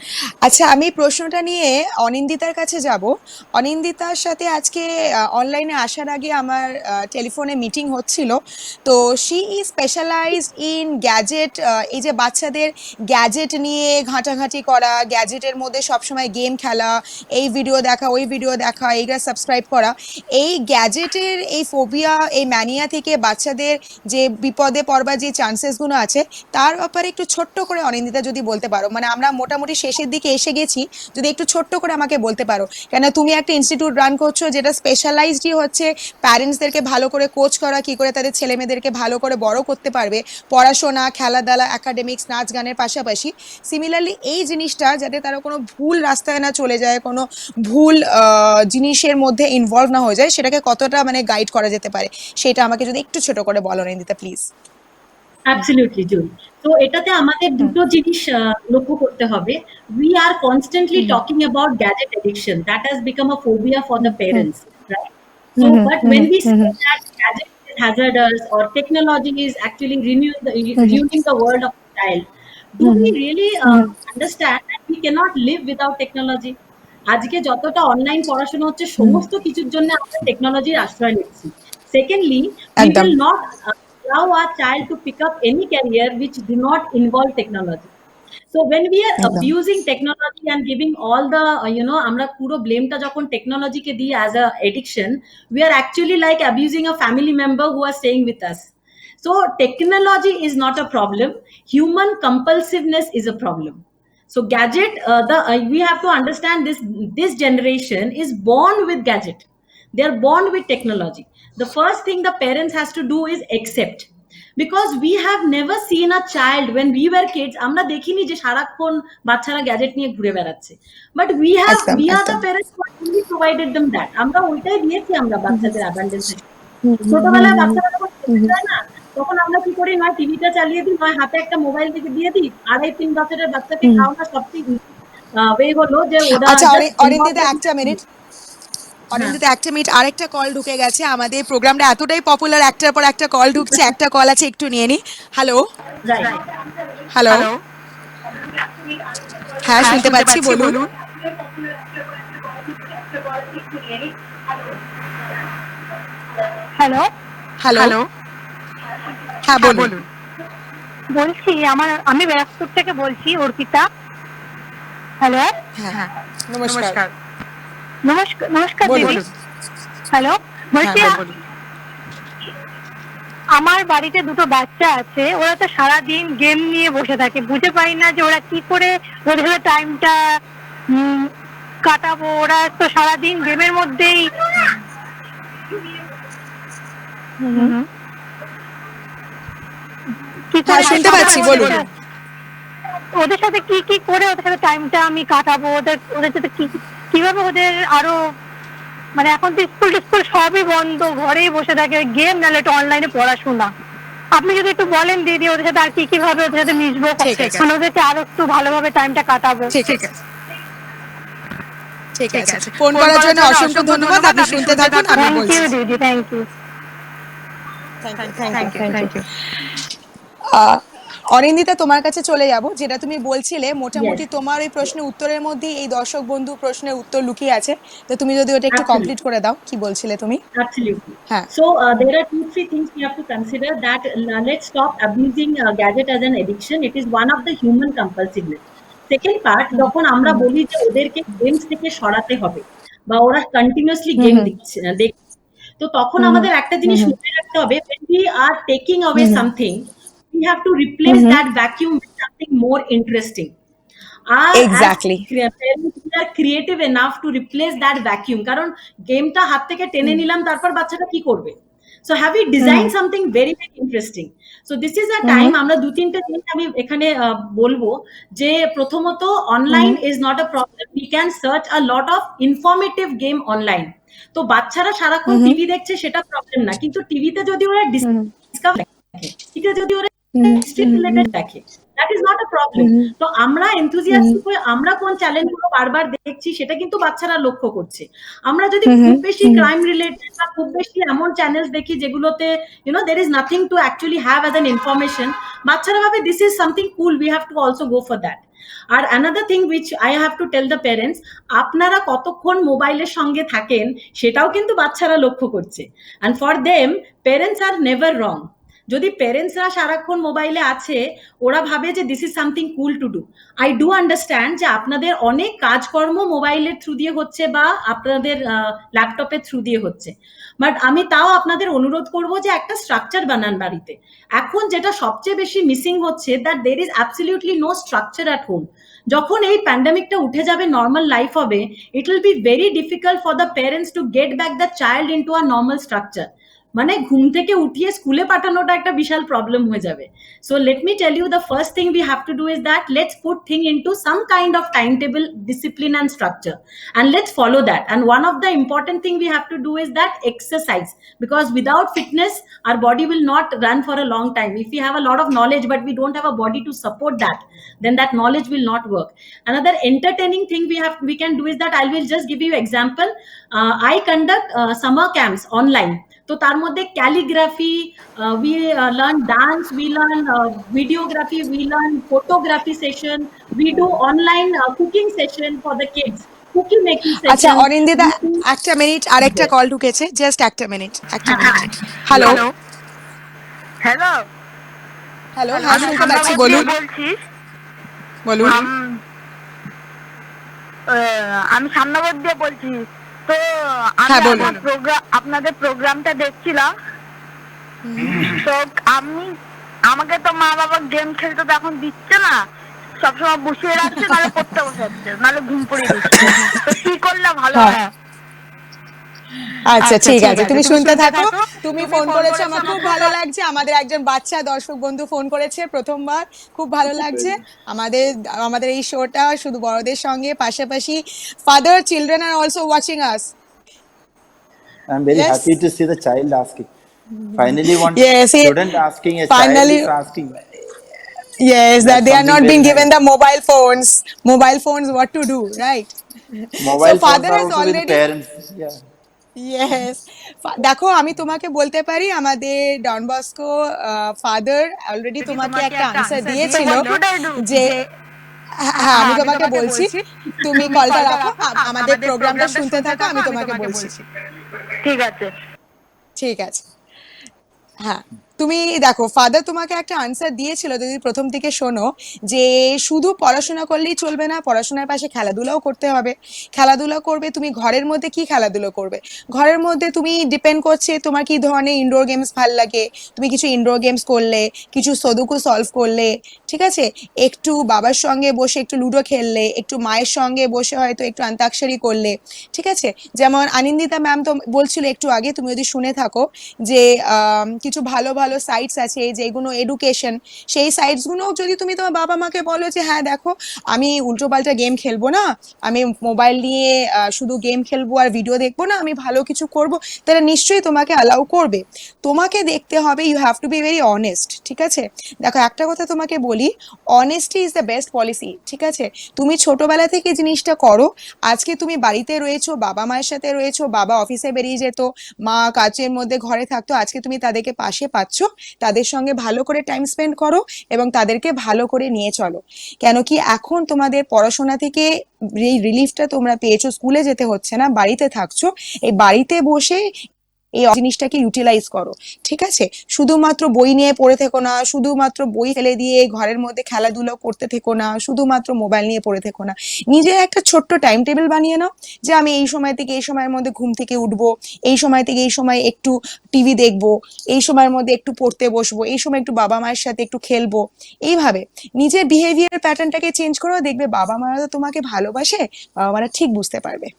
আচ্ছা, আমি প্রশ্নটা নিয়ে অনিন্দিতার কাছে যাব। অনিন্দিতার সাথে আজকে অনলাইনে আসার আগে আমার টেলিফোনে মিটিং হচ্ছিল। তো she is specialized in gadget. এই যে বাচ্চাদের গ্যাজেট নিয়ে ঘাঁটাঘাঁটি করা, গ্যাজেটের মধ্যে সবসময় গেম খেলা, এই ভিডিও দেখা, ওই ভিডিও দেখা, এইটা সাবস্ক্রাইব করা, এই গ্যাজেটের এই ফোবিয়া, এই ম্যানিয়া থেকে বাচ্চাদের যে বিপদে পড়বার যে চান্সেসগুলো আছে, তার ব্যাপারে একটু ছোট্ট করে অনিন্দিতা যদি বলতে পারো। মানে আমরা মোটামুটি শেষের দিকে এসে গেছি, যদি একটু ছোট্ট করে আমাকে বলতে পারো, কেন তুমি একটা ইনস্টিটিউট রান করছো যেটা স্পেশালাইজডই হচ্ছে প্যারেন্টসদেরকে ভালো করে কোচ করা, কি করে তাদের ছেলে মেয়েদেরকে ভালো করে বড় করতে পারবে, পড়াশোনা, খেলাধুলা, একাডেমিক্স, নাচ গানের পাশাপাশি। সিমিলারলি এই জিনিসটা যাতে তারা কোনো ভুল রাস্তায় না চলে যায়, কোনো ভুল জিনিসের মধ্যে ইনভলভ না হয়ে যায়, সেটাকে কতটা মানে গাইড করা যেতে পারে, সেটা আমাকে যদি একটু ছোট করে বলো অনিন্দিতা, প্লিজ। অ্যাবসলিউটলি জুই। তো এটাতে আমাদের দুটো জিনিস লক্ষ্য করতে হবে। We are constantly talking about gadget addiction, that has become a phobia for the parents, right? So but when we say that gadget is hazardous or technology is actually ruining the world of the child, do we really understand that we cannot live without technology? আজকে যতটা online পড়াশোনা হচ্ছে, সমস্ত কিছুর জন্য আমরা টেকনোলজির আশ্রয় নিচ্ছি। সেকেন্ডলি, we একদম। will not allow our child to pick up any career which do not involve technology. So when we are একদম abusing technology and giving all the আমরা পুরো ব্লেমটা যখন টেকনোলজিকে দিই as a addiction, we are actually like abusing a family member who are staying with us. So technology is not a problem, human compulsiveness is a problem. So gadget, we have to understand this generation is born with gadget. They are born with technology. The first thing the parents has to do is accept, because we have never seen a child when we were kids, আমরা দেখিনি যে সারাক্ষণ বাচ্চারা gadget নিয়ে ঘুরে বেড়াচ্ছে, but একদম we are the একদম parents who actually provided them that. আমরা ওইটাই দিয়েছি আমরা বাচ্চাদের অ্যাবান্ডেন্স। ছোটবেলায় বাচ্চারা যখন খেতে চায় না, তখন আমরা কি করি, নয় টিভিটা চালিয়ে দিই, নয় হাতে একটা মোবাইল থেকে দিয়ে দিই। 2.5-3 বছরের বাচ্চাকে খাওয়াটা সবচেয়ে ওয়ে হলো যে ওরা আচ্ছা জাস্ট অরিন্দিতা একটা মিনিট, অরিন্দিতা একটা মিনিট, আরেকটা কল ঢুকে গেছে। আমাদের প্রোগ্রামটা এতটাই পপুলার, একটার পর একটা কল ঢুকছে। একটা কল আছে, একটু নিয়ে নি। Hello right. হ্যালো, হ্যাঁ শুনতে পাচ্ছি, বলুন। হ্যালো হ্যালো, হ্যাঁ বলুন। বলছি আমি ব্যারাকপুর থেকে বলছি, অর্পিতা। হ্যালো হ্যাঁ নমস্কার, নমস্কার নমস্কার বলুন। দিদি। হ্যালো, বলছি হ্যাঁ বলুন। আমার বাড়িতে দুটো বাচ্চা আছে, ওরা তো সারাদিন গেম নিয়ে বসে থাকে, বুঝে পাই না যে ওরা কি করে ওদের সাথে টাইমটা কাটাবো। ওরা তো সারাদিন গেমের মধ্যেই কি হ্যাঁ করে শুনতে পাচ্ছি, বলুন। ওদের সাথে কি কি করে ওদের সাথে টাইমটা আমি কাটাবো, ওদের সাথে কিভাবে ওদের আরো, মানে এখন তো স্কুল সবই বন্ধ, ঘরেই বসে থাকে, গেম নাহলে একটু অনলাইনে পড়াশোনা। আপনি যদি একটু বলেন দিদি ওদের সাথে আর কি কিভাবে ওদের সাথে মিশবো, ঠিক আছে। মানে ওদেরকে আরো একটু ভালোভাবে টাইমটা কাটাবো। ঠিক আছে, ঠিক আছে। ফোন করার জন্য অসংখ্য ধন্যবাদ। আপনি শুনতে থাকুন, আমি থ্যাংক বলছি। You didi, thank you. Thank you. Arindita, তোমার কাছে চলে যাব। যেটা তুমি বলছিলে, মোটামুটি তোমার এই প্রশ্নের উত্তরের মধ্যে এই দর্শক বন্ধু প্রশ্নের উত্তর লুকিয়ে আছে। তো তুমি যদি ওটা একটু কমপ্লিট করে দাও, কি বলছিলে তুমি? Absolutely. হ্যাঁ। So there are 2-3 things we have to consider that let's stop abusing gadget as an addiction. It is one of the human compulsiveness. Second part, যখন আমরা বলি যে ওদেরকে গেমস থেকে সরাতে হবে বা ওরা কন্টিনিউয়াসলি গেম দেখছে, তো তখন আমাদের একটা জিনিস মনে রাখতে হবে, when we are taking away something, we have to replace that vacuum with something more interesting. Exactly. Parents, we are creative enough to replace that vacuum, কারণ গেমটা হাত থেকে টেনে নিলাম, তারপর বাচ্চাটা কি করবে? So have we designed something very very interesting? So this is a time, আমরা 2-3টে জিনিস আমি এখানে বলবো যে প্রথমত online is not a problem. We can search a lot of informative game online. তো বাচ্চারা সারাক্ষণ টিভি দেখছে সেটা প্রবলেম না, কিন্তু টিভিতে যদি ওরা ডিসকাভারি দেখে, টিভিতে যদি ওরা হিস্ট্রি রিলেটেড দেখে, that is not a problem. তো আমরা enthusiastic হয়ে আমরা কোন চ্যানেলগুলো বারবার দেখছি সেটা কিন্তু বাচ্চারা লক্ষ্য করছে। আমরা যদি খুব বেশি ক্রাইম রিলেটেড বা খুব বেশি এমন চ্যানেলস দেখি যেগুলোতে there is nothing to actually have as an information, বাচ্চারা ভাবে this is something cool, we have to also go for that. R another thing which I have to tell the parents, আপনারা কতক্ষণ মোবাইলের সঙ্গে থাকেন সেটাও কিন্তু বাচ্চারা লক্ষ্য করছে, and for them parents are never wrong. যদি প্যারেন্টসরা সারাক্ষণ মোবাইলে আছে, ওরা ভাবে যে this is something cool to do. I do understand যে আপনাদের অনেক কাজকর্ম মোবাইলের থ্রু দিয়ে হচ্ছে বা আপনাদের ল্যাপটপের থ্রু দিয়ে হচ্ছে, বাট আমি তাও আপনাদের অনুরোধ করব যে একটা স্ট্রাকচার বানান বাড়িতে। এখন যেটা সবচেয়ে বেশি মিসিং হচ্ছে, that there is absolutely no structure at home. যখন এই প্যান্ডামিকটা উঠে যাবে, নর্মাল লাইফ হবে, it will be very difficult for the parents to get back the child into a normal structure. মানে ঘুম থেকে উঠিয়ে স্কুলে পাঠানোটা একটা বিশাল প্রবলেম হয়ে যাবে। So let me tell you, the first thing we have to do is that let's put thing into some kind of time table, discipline and structure, and let's follow that. And one of the important thing we have to do is that exercise, because without fitness our body will not run for a long time. If we have a lot of knowledge but we don't have a body to support that, then that knowledge will not work. Another entertaining thing we can do is that I will just give you example. I conduct summer camps online. তো তার মধ্যে calligraphy, we learn dance, we learn videography, we learn photography session, we do online cooking session for the kids, cookie making session. আচ্ছা অরিন্দিতা, একটা minute, আরেকটা call ঢুকেছে, just একটা minute. Hello hello, hello, হ্যাঁ আমি শুনতে পাচ্ছি, সামনাবাদ বলুন দিয়ে বলছি। বলুন। আমি সামনাবাদ দিয়ে বলছি। তো আমি হ্যাঁ, বলুন। আপনাদের প্রোগ্রামটা দেখছিলাম। তো আমি আমাকে তো মা বাবা গেম খেলতে তো এখন দিচ্ছে না, সবসময় বসিয়ে রাখছে, নাহলে পড়তে বসাচ্ছে, নাহলে ঘুম পড়িয়ে দিচ্ছে। তো কি করলে ভালো হ্যাঁ। হয়? আচ্ছা ঠিক আছে, তুমি শুনতে থাকো। তুমি ফোন করেছো, আমার খুব ভালো লাগছে। আমাদের একজন বাচ্চা দর্শক বন্ধু ফোন করেছে প্রথমবার, খুব ভালো লাগছে। আমাদের আমাদের এই শোটা শুধু বড়দের সঙ্গে পাশাপাশি father children are also watching us. I'm very Yes. happy to see the child asking. Finally, one Yes, student asking, a child finally, is asking. yes, that That's they are something not very being given nice. the mobile phones what to do, right? So Mobile phones father are has also with already, parents. Yeah. Yes, দেখো আমি তোমাকে বলতে পারি আমাদের Don Bosco father already তোমাকে একটা answer দিয়েছিল যে হ্যাঁ আমি তোমাকে বলছি, তুমি কলটা রাখো, আমাদের প্রোগ্রামটা শুনতে থাকো, আমি তোমাকে বলছি। ঠিক আছে। ঠিক আছে, হ্যাঁ তুমি দেখো ফাদার তোমাকে একটা আনসার দিয়েছিল যদি প্রথম থেকে শোনো, যে শুধু পড়াশোনা করলেই চলবে না, পড়াশোনার পাশে খেলাধুলাও করতে হবে। খেলাধুলা করবে, তুমি ঘরের মধ্যে কি খেলাধুলো করবে? ঘরের মধ্যে তুমি ডিপেন্ড করছে তোমার কি ধরনের ইনডোর গেমস ভাল লাগে। তুমি কিছু ইনডোর গেমস করলে, কিছু সদুকু সলভ করলে, ঠিক আছে, একটু বাবার সঙ্গে বসে একটু লুডো খেললে, একটু মায়ের সঙ্গে বসে হয়তো একটু অন্তাক্ষরী করলে, ঠিক আছে। যেমন আনন্দিতা ম্যাম তো বলছিল একটু আগে, তুমি যদি শুনে থাকো, যে কিছু ভালো ভালো সাইটস আছে যেগুলো এডুকেশন, সেই সাইটসগুলো যদি তুমি তোমার বাবা মাকে বলো যে হ্যাঁ দেখো আমি উল্টোপাল্টা গেম খেলবো না, আমি মোবাইল নিয়ে শুধু গেম খেলবো আর ভিডিও দেখবো না, আমি ভালো কিছু করব, তাহলে নিশ্চয়ই তোমাকে অ্যালাউ করবে। তোমাকে দেখতে হবে, you have to be very honest, ঠিক আছে। দেখো একটা কথা তোমাকে বলি, honesty is the best policy, ঠিক আছে। তুমি ছোটবেলা থেকে জিনিসটা করো, আজকে তুমি বাড়িতে রয়েছো, বাবা মায়ের সাথে রয়েছো, বাবা অফিসে বেরিয়ে যেত, মা কাজের মধ্যে ঘরে থাকতো, আজকে তুমি তাদেরকে পাশে পাচ্ছ, তাদের সঙ্গে ভালো করে টাইম স্পেন্ড করো এবং তাদেরকে ভালো করে নিয়ে চলো। কেন কি এখন তোমাদের পড়াশোনা থেকে এই রিলিফটা তোমরা পেয়েছো, স্কুলে যেতে হচ্ছে না, বাড়িতে থাকছো, এই বাড়িতে বসে এই জিনিসটাকে ইউটিলাইজ করো, ঠিক আছে। শুধুমাত্র বই নিয়ে পড়ে থেকো না, শুধুমাত্র বই ফেলে দিয়ে ঘরের মধ্যে খেলাধুলো করতে থেকো না, শুধুমাত্র মোবাইল নিয়ে পড়ে থেকো না। নিজের একটা ছোট্ট টাইম টেবিল বানিয়ে নাও, যে আমি এই সময় থেকে এই সময়ের মধ্যে ঘুম থেকে উঠবো, এই সময় থেকে এই সময় একটু টিভি দেখবো, এই সময়ের মধ্যে একটু পড়তে বসবো, এই সময় একটু বাবা মায়ের সাথে একটু খেলবো। এইভাবে নিজের বিহেভিয়ার প্যাটার্নটাকে চেঞ্জ করো, দেখবে বাবা মারা তো তোমাকে ভালোবাসে, বাবা মারা ঠিক বুঝতে পারবে।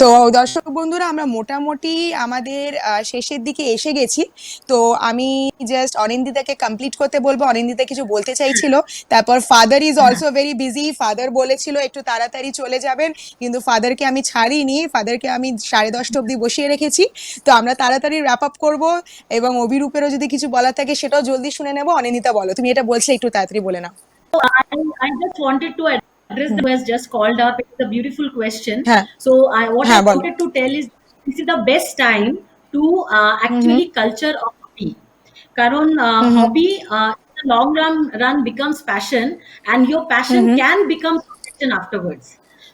তো দর্শক বন্ধুরা, আমরা মোটামুটি আমাদের শেষের দিকে এসে গেছি। তো আমি জাস্ট অনিন্দিতাকে কমপ্লিট করতে বলবো, অনিন্দিতা কিছু বলতে চাইছিল, তারপর father is also very busy, father বলেছিল একটু তাড়াতাড়ি চলে যাবেন, কিন্তু ফাদারকে আমি ছাড়িনি, ফাদারকে আমি 10:30 অবধি বসিয়ে রেখেছি। তো আমরা তাড়াতাড়ি র্যাপ আপ করবো, এবং অভিরূপেরও যদি কিছু বলার থাকে সেটাও জলদি শুনে নেবো। অনিন্দিতা বলো, তুমি এটা বলছিলে, একটু তাড়াতাড়ি বলে নাও। I just wanted to address the who has just called up. It's a beautiful question. হ্যাঁ So what I হ্যাঁ বলো। wanted to tell is this is the best time to actually culture a hobby. কারণ hobby in the long run becomes passion, and your passion can become profession afterwards.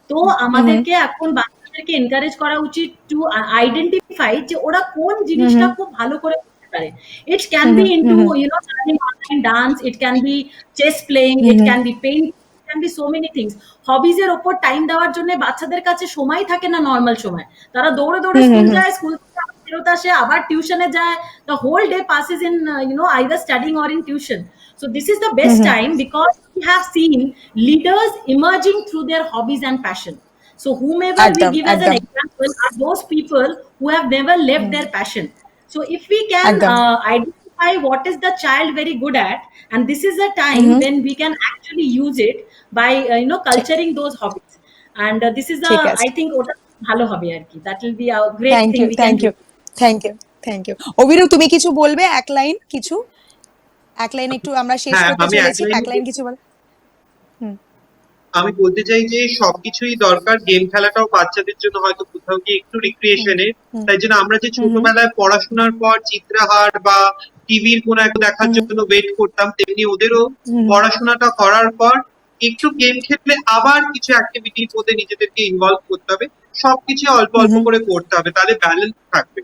তো আমাদেরকে এখন বাচ্চাদেরকে encourage করা উচিত to identify যে ওরা কোন জিনিসটা খুব ভালো করে করতে পারে। It can be into learning online dance, it can be chess playing, it can be painting, it can be so many things. Hobbies এর ওপর টাইম দেওয়ার জন্য বাচ্চাদের কাছে সময় থাকে না নর্মাল সময়, তারা দৌড়ে দৌড়ে স্কুল যায়, স্কুল থেকে ফেরত আসে, আবার টিউশনে যায়, the whole day passes in either studying or in tuition. So this is the best time, because we have seen leaders emerging through their hobbies and passion. So whomever we একদম give as an একদম example are those people who have never left their passion. So if we can একদম identify what is the child very good at, and this is a time when we can actually use it by culturing those hobbies, and this is ঠিক আছে, I think ওটা ভালো হবে আর কি, that will be a great thank thing you we can thank do. You thank you thank you. Abhirup তুমি কিছু বলবে, এক লাইন কিছু, এক লাইন একটু, আমরা শেষ হ্যাঁ, করতে আমি চলেছি, এক লাইন এক লাইন কিছু বল। আমি বলতে চাই যে সবকিছুই দরকার, গেম খেলাটাও বাচ্চাদের জন্য হয়তো কোথাও গিয়ে একটু রিক্রিয়েশনের। তাই জন্য আমরা যে ছোটবেলায় পড়াশোনার পর চিত্রাহার বা টিভির কোনো একটা দেখার জন্য ওয়েট করতাম, তেমনি ওদেরও পড়াশোনাটা করার পর একটু গেম খেললে আবার কিছু অ্যাক্টিভিটির মধ্যে নিজেদেরকে ইনভলভ করতে হবে। সবকিছু অল্প অল্প করে করতে হবে, তাহলে ব্যালেন্স থাকবে।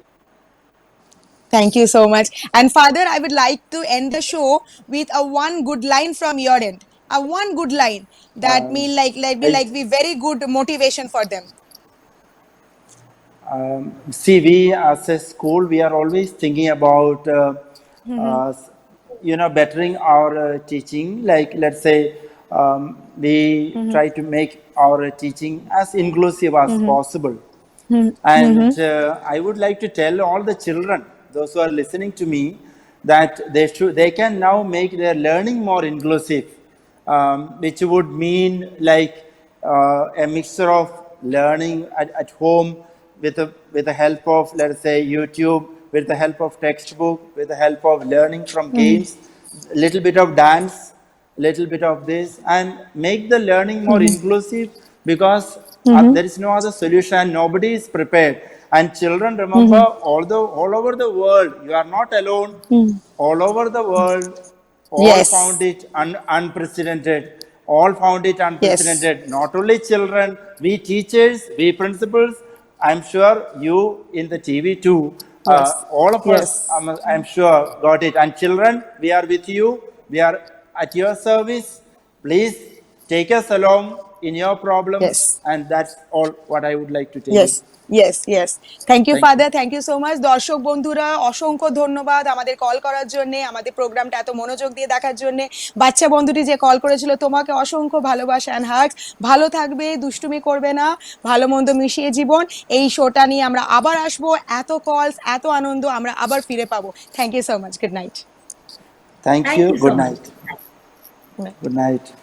Thank you so much. And Father, I would like to end the show with a one good line from your end. A one good line that Um, mean like let me I- like be very good motivation for them. See, we as a school, we are always thinking about, bettering our teaching. Like, let's say, we try to make our teaching as inclusive as possible. And I would like to tell all the children, those who are listening to me, that they can now make their learning more inclusive, which would mean like a mixture of learning at home with the help of, let's say, YouTube, with the help of textbook, with the help of learning from games, a little bit of dance, little bit of this, and make the learning more inclusive, because there is no other solution. Nobody is prepared. And children, remember, all over the world, you are not alone. All over the world, all Yes. found it unprecedented. All found it unprecedented. Not only children, we teachers, we principals. I'm sure you in the TV too. Yes. All of Yes. us, I'm sure, got it. And children, we are with you. We are at your service. Please take us along in your problems. Yes. And that's all what I would like to tell you. Yes, yes, yes. Thank you, Thank Father. Thank you so much. দর্শক বন্ধুরা, অসংখ্য ধন্যবাদ আমাদের call করার জন্য, আমাদের প্রোগ্রামটা এত মনোযোগ দিয়ে দেখার জন্য। বাচ্চা বন্ধুটি যে কল করেছিল, তোমাকে অসংখ্য ভালোবাসা অ্যান্ড হার্টস। ভালো থাকবে, দুষ্টুমি করবে না, ভালো মন্দ মিশিয়ে জীবন। এই শোটা নিয়ে আমরা আবার আসবো। এত কলস, এত আনন্দ আমরা আবার ফিরে পাবো। Thank you so much. Good night. Thank Thank you. you so Good much. night. Good night.